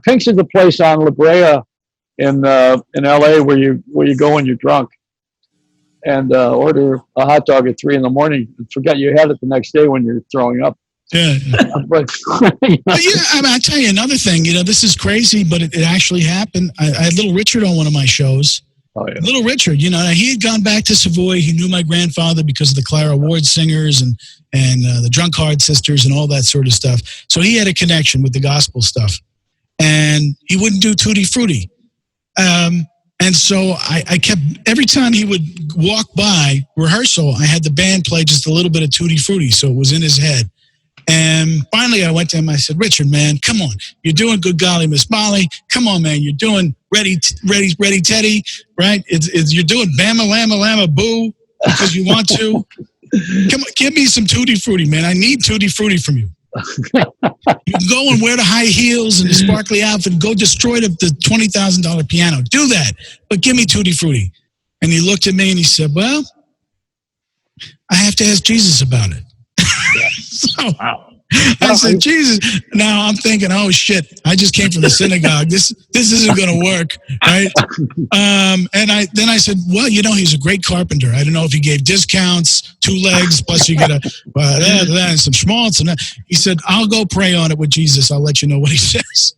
Pink's is the place on La Brea in L.A. where you go when you're drunk and order a hot dog at 3 a.m. and forget you had it the next day when you're throwing up. Yeah. But yeah, I mean, I'll tell you another thing. You know, this is crazy, but it actually happened. I had Little Richard on one of my shows. Oh, yeah. Little Richard, you know, he had gone back to Savoy. He knew my grandfather because of the Clara Ward singers and the Drunkard sisters and all that sort of stuff. So he had a connection with the gospel stuff. And he wouldn't do Tutti Frutti. And so I kept, every time he would walk by rehearsal, I had the band play just a little bit of Tutti Frutti, so it was in his head. And finally I went to him, I said, Richard, man, come on. You're doing Good Golly Miss Molly. Come on, man. You're doing Ready Teddy, right? You're doing Bama Lama Lama Boo because you want to. Come on, give me some Tutti Frutti, man. I need Tutti Frutti from you. You can go and wear the high heels and the sparkly outfit and go destroy the $20,000 piano. Do that, but give me Tutti Frutti. And he looked at me and he said, well, I have to ask Jesus about it. So I said, Jesus. Now I'm thinking, oh shit! I just came from the synagogue. This isn't going to work, right? And then I said, well, he's a great carpenter. I don't know if he gave discounts, 2 legs plus you get a that and some schmaltz and that. He said, I'll go pray on it with Jesus. I'll let you know what he says.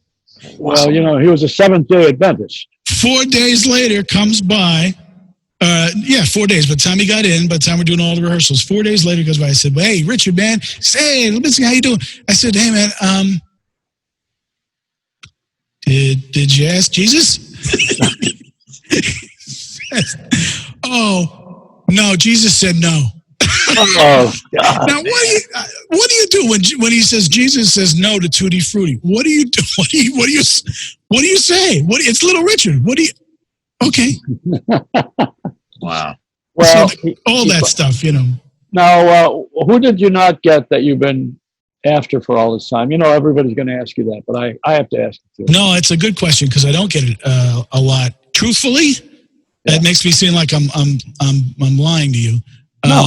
Well, he was a Seventh-day Adventist. 4 days later comes by. 4 days. By the time he got in, by the time we're doing all the rehearsals, 4 days later goes by. I said, well, hey, Richard, man. Hey, Lubinsky, how you doing? I said, hey, man, did you ask Jesus? Oh, no, Jesus said no. Oh, God. Now, what do you do when he says Jesus says no to Tutti Frutti? What do you do? What do you say? It's Little Richard. What do you? Okay. Wow. Well, all that stuff, Now, who did you not get that you've been after for all this time? Everybody's going to ask you that, but I have to ask you too. No, it's a good question because I don't get it a lot. Truthfully, that makes me seem like I'm lying to you. No.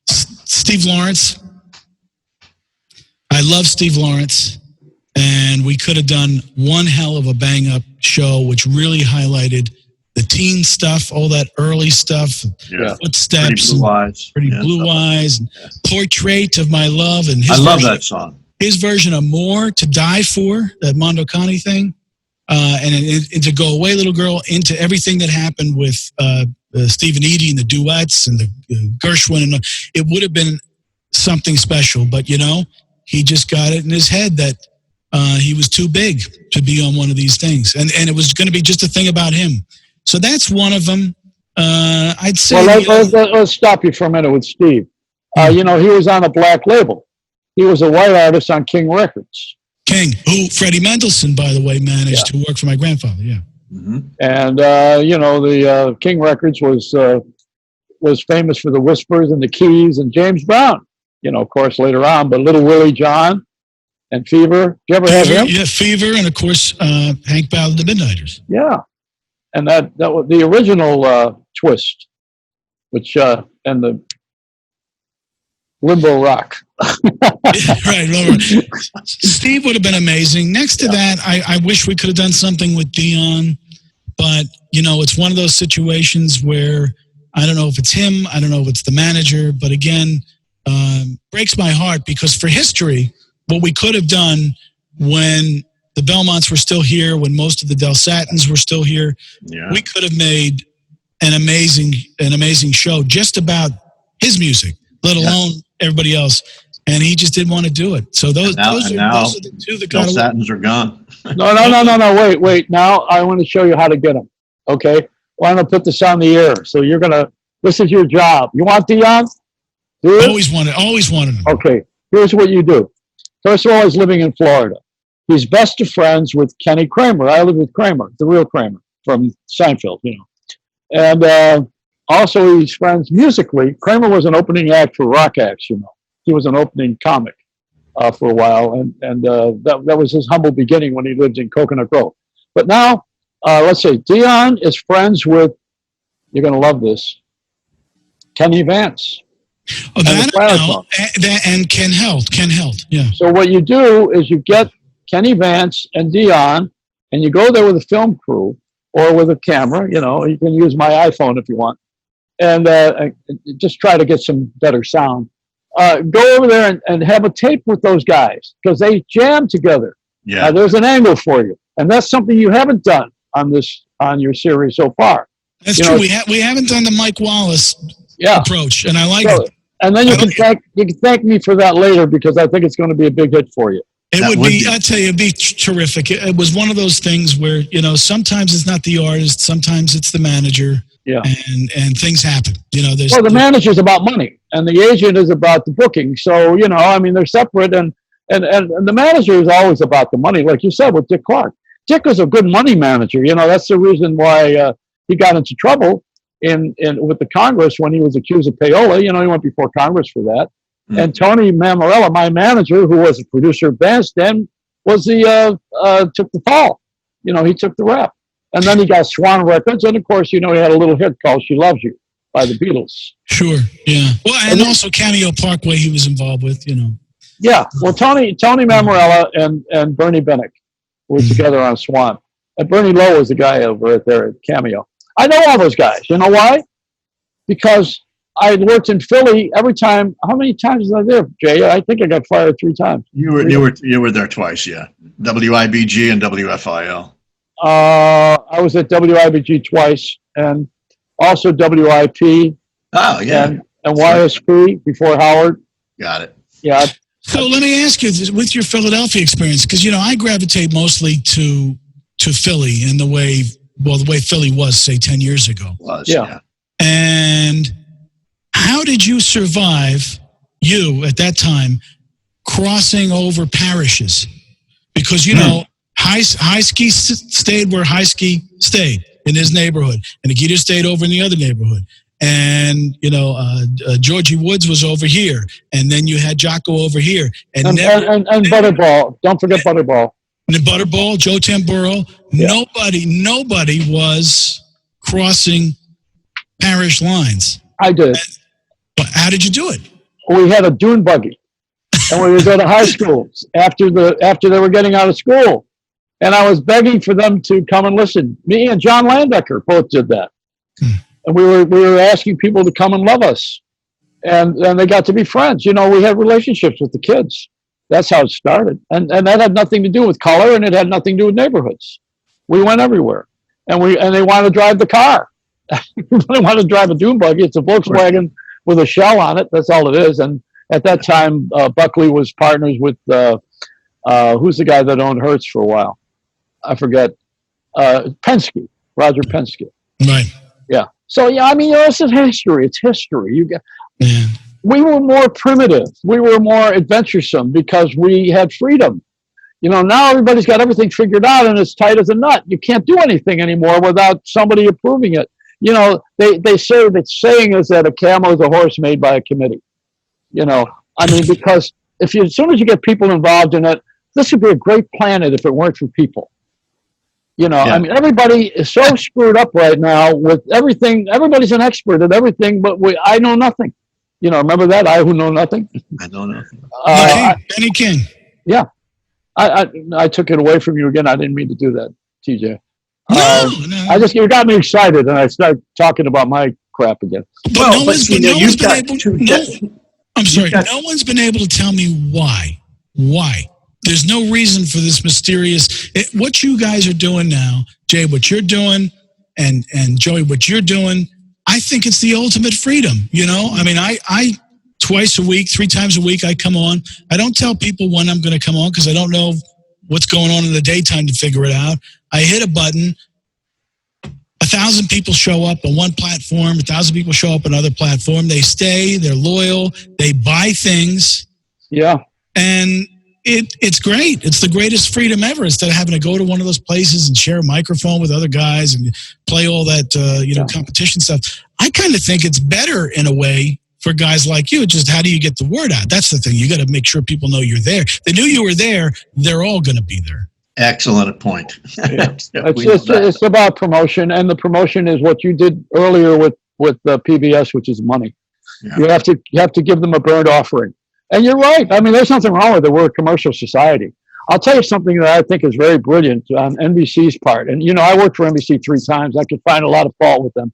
Steve Lawrence. I love Steve Lawrence, and we could have done one hell of a bang-up show, which really highlighted the teen stuff, all that early stuff, Footsteps, Pretty Blue Eyes, Portrait of My Love, and I love that song. His version of More to Die For, that Mondo Conti thing, and to Go Away Little Girl, into everything that happened with Stephen Eady and the duets and the Gershwin, and it would have been something special. But he just got it in his head that he was too big to be on one of these things, and it was going to be just a thing about him. So that's one of them. I'd say. Well, let's stop you for a minute with Steve. He was on a black label. He was a white artist on King Records. King, who Freddie Mendelssohn, by the way, managed to work for my grandfather. Yeah. Mm-hmm. And the King Records was famous for the Whispers and the Keys and James Brown. Of course, later on, but Little Willie John and Fever. Did you ever have him? Yeah, Fever, and of course Hank Ballard, the Midnighters. Yeah. And that was the original Twist, which and the Limbo Rock. Right. Steve would have been amazing. Next to that, I wish we could have done something with Dion, but it's one of those situations where I don't know if it's him, I don't know if it's the manager, but again, breaks my heart because for history, what we could have done when the Belmonts were still here, when most of the Del Satins were still here, we could have made an amazing show just about his music, let alone everybody else. And he just didn't want to do it. So those are the two that got away. Del Satins are gone. No. Wait. Now I want to show you how to get them. Okay. Well, I'm going to put this on the air. So this is your job. You want Dion? Always wanted him. Okay. Here's what you do. First of all, he's living in Florida. He's best of friends with Kenny Kramer. I live with Kramer, the real Kramer from Seinfeld, And also he's friends musically. Kramer was an opening act for rock acts, He was an opening comic for a while. And that was his humble beginning when he lived in Coconut Grove. But now, let's say Dion is friends with, you're going to love this, Kenny Vance. Oh, and Ken Held, yeah. So what you do is you get Kenny Vance and Dion, and you go there with a film crew or with a camera. You can use my iPhone if you want, and just try to get some better sound. Go over there and have a tape with those guys because they jam together. Yeah, there's an angle for you, and that's something you haven't done on your series so far. That's true. We haven't done the Mike Wallace approach, and I like it. And then you can thank me for that later because I think it's going to be a big hit for you. I tell you, it'd be terrific. It was one of those things where, sometimes it's not the artist, sometimes it's the manager. Yeah. And things happen. The manager's about money and the agent is about the booking. So, they're separate and the manager is always about the money, like you said with Dick Clark. Dick was a good money manager. That's the reason why he got into trouble with the Congress when he was accused of payola. He went before Congress for that. And Tony Mammarella, my manager, who was a producer of Bandstand, was took the fall. He took the rap. And then he got Swan Records, and of course, he had a little hit called "She Loves You" by the Beatles. Sure, yeah. Well, and also Cameo Parkway he was involved with, Yeah, well, Tony Mammarella and Bernie Bennick were together on Swan. And Bernie Lowe was the guy over there at Cameo. I know all those guys. You know why? Because I worked in Philly every time. How many times was I there, Jay? I think I got fired 3 times. You were there twice, yeah. WIBG and WFIL. I was at WIBG twice, and also WIP. Oh, yeah. And YSP before Howard. Got it. Yeah. So let me ask you, with your Philadelphia experience, because I gravitate mostly to Philly and the way Philly was, say, 10 years ago. Yeah. And how did you survive, at that time, crossing over parishes? Because, High-Ski stayed where High-Ski stayed, in his neighborhood. And Nikita stayed over in the other neighborhood. And, Georgie Woods was over here. And then you had Jocko over here. And Butterball. Don't forget Butterball. And Butterball, Joe Tamburo. Yeah. Nobody was crossing parish lines. I did. But how did you do it? We had a dune buggy, and we would go to high schools after they were getting out of school, and I was begging for them to come and listen. Me and John Landecker both did that, and we were asking people to come and love us, and they got to be friends. We had relationships with the kids. That's how it started, and that had nothing to do with color, and it had nothing to do with neighborhoods. We went everywhere, and they wanted to drive the car. They wanted to drive a dune buggy. It's a Volkswagen with a shell on it. That's all it is. And at that time, Buckley was partners with who's the guy that owned Hertz for a while? I forget. Penske, Roger Penske. Right. Yeah. So this is history. It's history. We were more primitive. We were more adventuresome because we had freedom. Now everybody's got everything figured out and it's tight as a nut. You can't do anything anymore without somebody approving it. They say that saying is that a camel is a horse made by a committee. Because as soon as you get people involved in it, this would be a great planet if it weren't for people. Everybody is so screwed up right now with everything. Everybody's an expert at everything, but I know nothing. Remember that? I who know nothing. I know nothing. Benny King. Yeah. I took it away from you again. I didn't mean to do that, TJ. No. You got me excited, and I started talking about my crap again. No one's been able to tell me why. Why? There's no reason for this mysterious. What you guys are doing now, Jay, what you're doing, and Joey, what you're doing. I think it's the ultimate freedom. I twice a week, 3 times a week, I come on. I don't tell people when I'm going to come on because I don't know what's going on in the daytime to figure it out. I hit a button. 1,000 people show up on one platform. 1,000 people show up on another platform. They stay. They're loyal. They buy things. Yeah. And it's great. It's the greatest freedom ever. Instead of having to go to one of those places and share a microphone with other guys and play all that competition stuff. I kind of think it's better in a way for guys like you. Just how do you get the word out? That's the thing. You got to make sure people know you're there. They knew you were there. They're all going to be there. Excellent point. Yeah. It's about promotion, and the promotion is what you did earlier with the PBS, which is money. Yeah. You have to give them a burnt offering. And you're right. There's nothing wrong with it. We're a commercial society. I'll tell you something that I think is very brilliant on NBC's part. And I worked for NBC 3 times. I could find a lot of fault with them,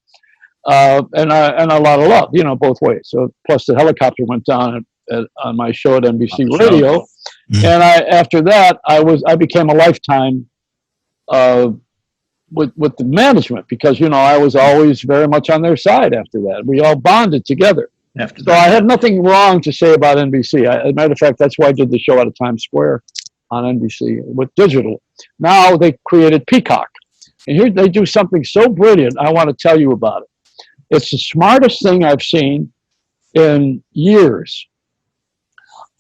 and a lot of love. Both ways. So plus the helicopter went down on my show at NBC Radio. Mm-hmm. And after that, I became a lifetime with the management because I was always very much on their side. After that, we all bonded together. So I had nothing wrong to say about NBC. As a matter of fact, that's why I did the show out of Times Square on NBC with digital. Now they created Peacock, and here they do something so brilliant. I want to tell you about it. It's the smartest thing I've seen in years.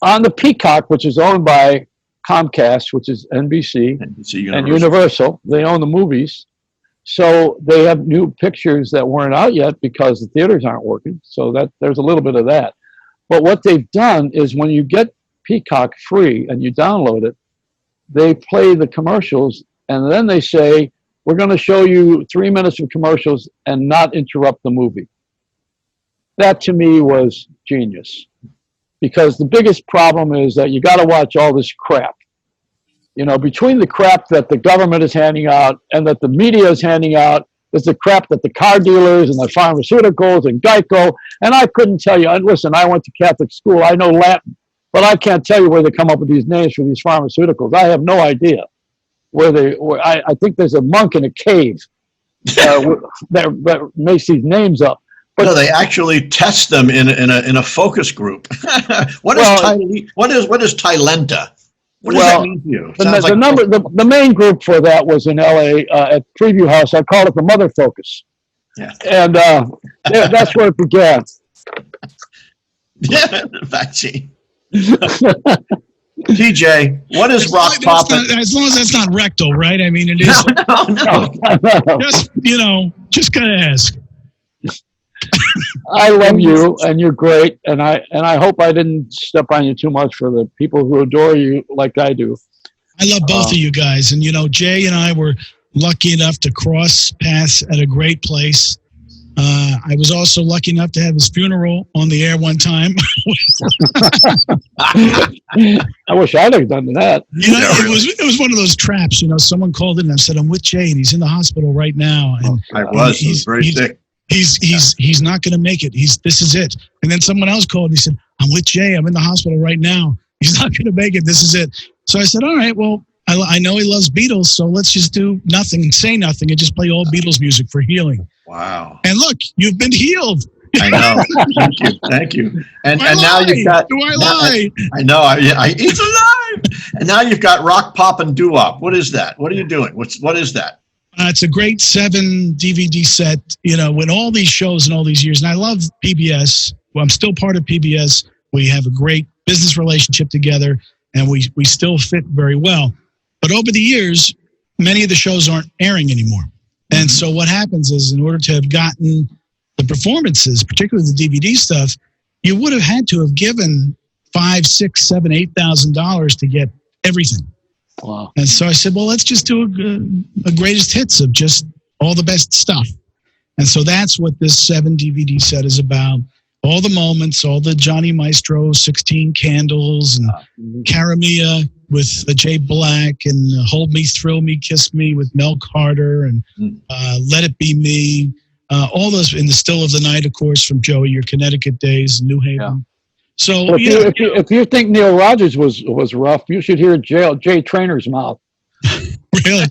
On the Peacock, which is owned by Comcast, which is NBC and Universal, they own the movies. So they have new pictures that weren't out yet because the theaters aren't working. So that there's a little bit of that. But what they've done is when you get Peacock free and you download it, they play the commercials and then they say, we're going to show you 3 minutes of commercials and not interrupt the movie. That to me was genius, because the biggest problem is that you got to watch all this crap. You know, between the crap that the government is handing out and that the media is handing out, there's the crap that the car dealers and the pharmaceuticals and Geico, and I couldn't tell you. And listen, I went to Catholic school. I know Latin, but I can't tell you where they come up with these names for these pharmaceuticals. I have no idea where I think there's a monk in a cave that makes these names up. But no, they actually test them in a focus group. What is Tylenta? What does that mean to you? The main group for that was in LA at Preview House. I called it the Mother Focus. Yeah. And that's where it began. Yeah, vaccine. TJ, what is rock pop? As long as that's not rectal, right? I mean, it is. No. Just gotta ask. I love you, and you're great, and I hope I didn't step on you too much for the people who adore you like I do. I love both of you guys, and Jay and I were lucky enough to cross paths at a great place. I was also lucky enough to have his funeral on the air one time. I wish I'd have done that. It was one of those traps. Someone called in and said, "I'm with Jay, and he's in the hospital right now." And I was very sick. He's not going to make it. This is it. And then someone else called and he said, "I'm with Jay. I'm in the hospital right now. He's not going to make it. This is it." So I said, "All right, well, I know he loves Beatles, so let's just do nothing and say nothing and just play all Beatles music for healing." Wow. And look, you've been healed. I know. Thank you. And now you've got. Do I lie? I know. He's alive. And now you've got Rock Pop and Doo Wop. What is that? What are you doing? What is that? It's a great 7 DVD set, with all these shows and all these years. And I love PBS. Well, I'm still part of PBS. We have a great business relationship together, and we still fit very well. But over the years, many of the shows aren't airing anymore. And so what happens is, in order to have gotten the performances, particularly the DVD stuff, you would have had to have given $5,000, $6,000, $7,000, $8,000 to get everything. Wow. And so I said, well, let's just do a greatest hits of just all the best stuff. And so that's what this 7 DVD set is about. All the moments, all the Johnny Maestro, 16 Candles, and Caramia with Jay Black, and Hold Me, Thrill Me, Kiss Me with Mel Carter, and Let It Be Me. All those in the Still of the Night, of course, from Joey, your Connecticut days, New Haven. Yeah. So if you think Neil Rogers was rough, you should hear Jay Trainor's mouth. Really?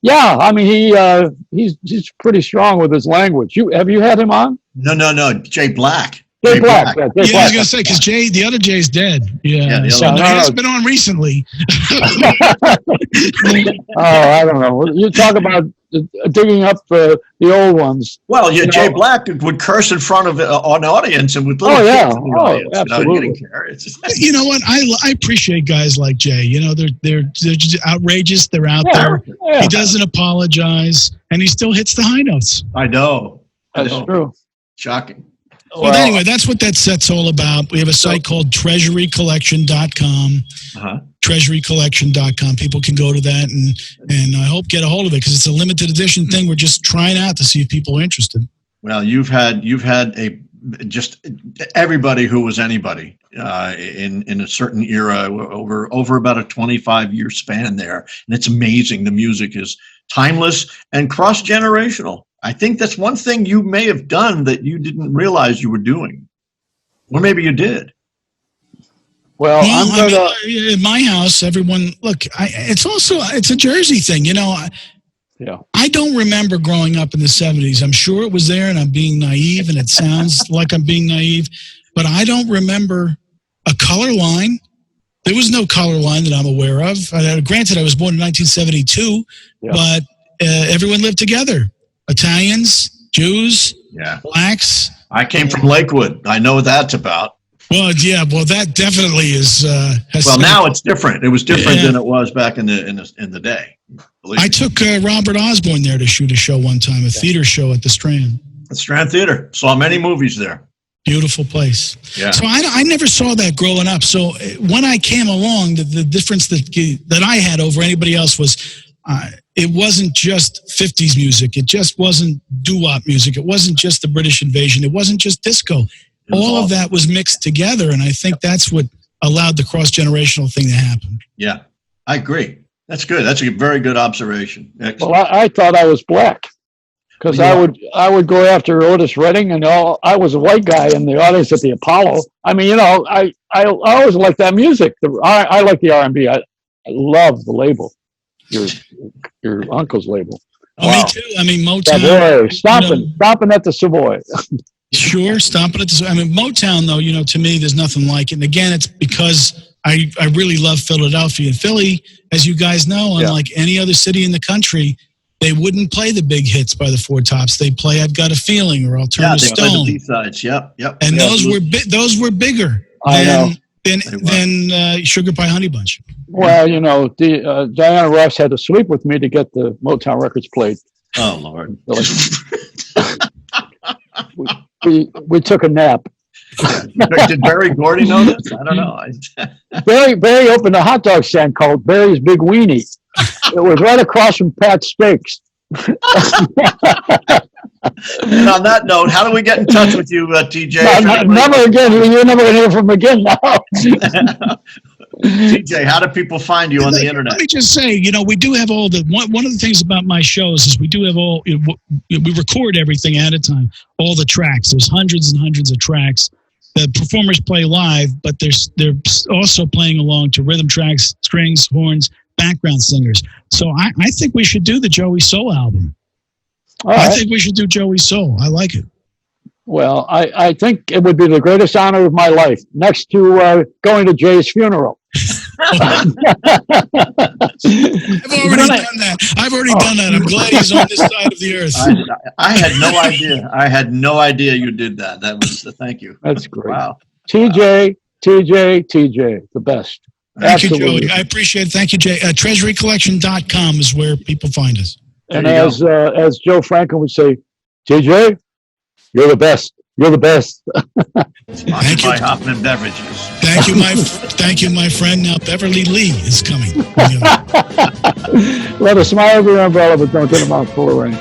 Yeah, I mean he's pretty strong with his language. Have you had him on? No, Jay Black. Jay Black. I was going to say, because the other Jay's dead. Yeah, so he hasn't been on recently. I don't know. You talk about digging up the old ones. Well, Jay Black would curse in front of an audience and with little kids in the audience. Absolutely. You know what? I appreciate guys like Jay. They're just outrageous. They're out there. Yeah. He doesn't apologize, and he still hits the high notes. I know. That's true. Shocking. Well, anyway, that's what that set's all about. We have a site called treasurycollection.com. Treasurycollection.com. People can go to that and I hope get a hold of it, because it's a limited edition thing. We're just trying out to see if people are interested. Well, you've had just everybody who was anybody in a certain era over about a 25-year span there, and it's amazing. The music is timeless and cross-generational. I think that's one thing you may have done that you didn't realize you were doing, or maybe you did. Well, in my house, everyone it's a Jersey thing, Yeah. I don't remember growing up in the 70s. I'm sure it was there, and I'm being naive, and it sounds like I'm being naive, but I don't remember a color line. There was no color line that I'm aware of. Granted, I was born in 1972, but everyone lived together. Italians, Jews, blacks. I came from Lakewood. I know what that's about. Well, yeah. Well, that definitely is. Now it's different. It was different than it was back in the day. I took Robert Osborne there to shoot a show one time, a theater show at the Strand. The Strand Theater. Saw many movies there. Beautiful place. Yeah. So I never saw that growing up. So when I came along, the difference that I had over anybody else was it wasn't just 50s music. It just wasn't doo wop music. It wasn't just the British invasion. It wasn't just disco. All of that was mixed together, and I think that's what allowed the cross-generational thing to happen. Yeah, I agree. That's good. That's a very good observation. Excellent. Well, I thought I was black because I would go after Otis Redding, and I was a white guy in the audience at the Apollo. I mean, I always liked that music. I like the R&B. I love the label, your uncle's label. Oh, wow. Me too. I mean, Motown. Savoy, stomping at the Savoy. Sure, stomping at the. I mean, Motown, though, to me, there's nothing like it. And again, it's because I really love Philadelphia. And Philly, as you guys know, unlike any other city in the country, they wouldn't play the big hits by the Four Tops. They'd play "I've Got a Feeling" or "I'll Turn to Stone." Yeah, the B-sides. Yep. And those were bigger than Sugar Pie Honey Bunch. Well, Diana Ross had to sleep with me to get the Motown records played. Oh Lord. We took a nap. Did Barry Gordy know this? I don't know. Barry opened a hot dog stand called Barry's Big Weenie. It was right across from Pat's Steaks. And on that note, how do we get in touch with you, TJ? Never again. You're never going to hear from him again now. TJ, how do people find you on the internet? Let me just say, we do have all the one of the things about my shows is we do have we record everything at a time, all the tracks. There's hundreds and hundreds of tracks. The performers play live, but they're also playing along to rhythm tracks, strings, horns, background singers. So I think we should do the Joey Soul album. I think we should do Joey Soul. I like it. Well, I think it would be the greatest honor of my life, next to going to Jay's funeral. I've already done that. I'm glad he's on this side of the earth. I had no idea. I had no idea you did that. That was thank you. That's great. Wow. TJ, the best. Thank you, Joey. I appreciate it. Thank you, Jay. TreasuryCollection.com is where people find us. And as Joe Franklin would say, TJ, you're the best. You're the best. Thank you. By Hoffman Beverages. Thank you, my friend. Now Beverly Lee is coming. Let a smile be your umbrella, but don't get a mouthful of rain.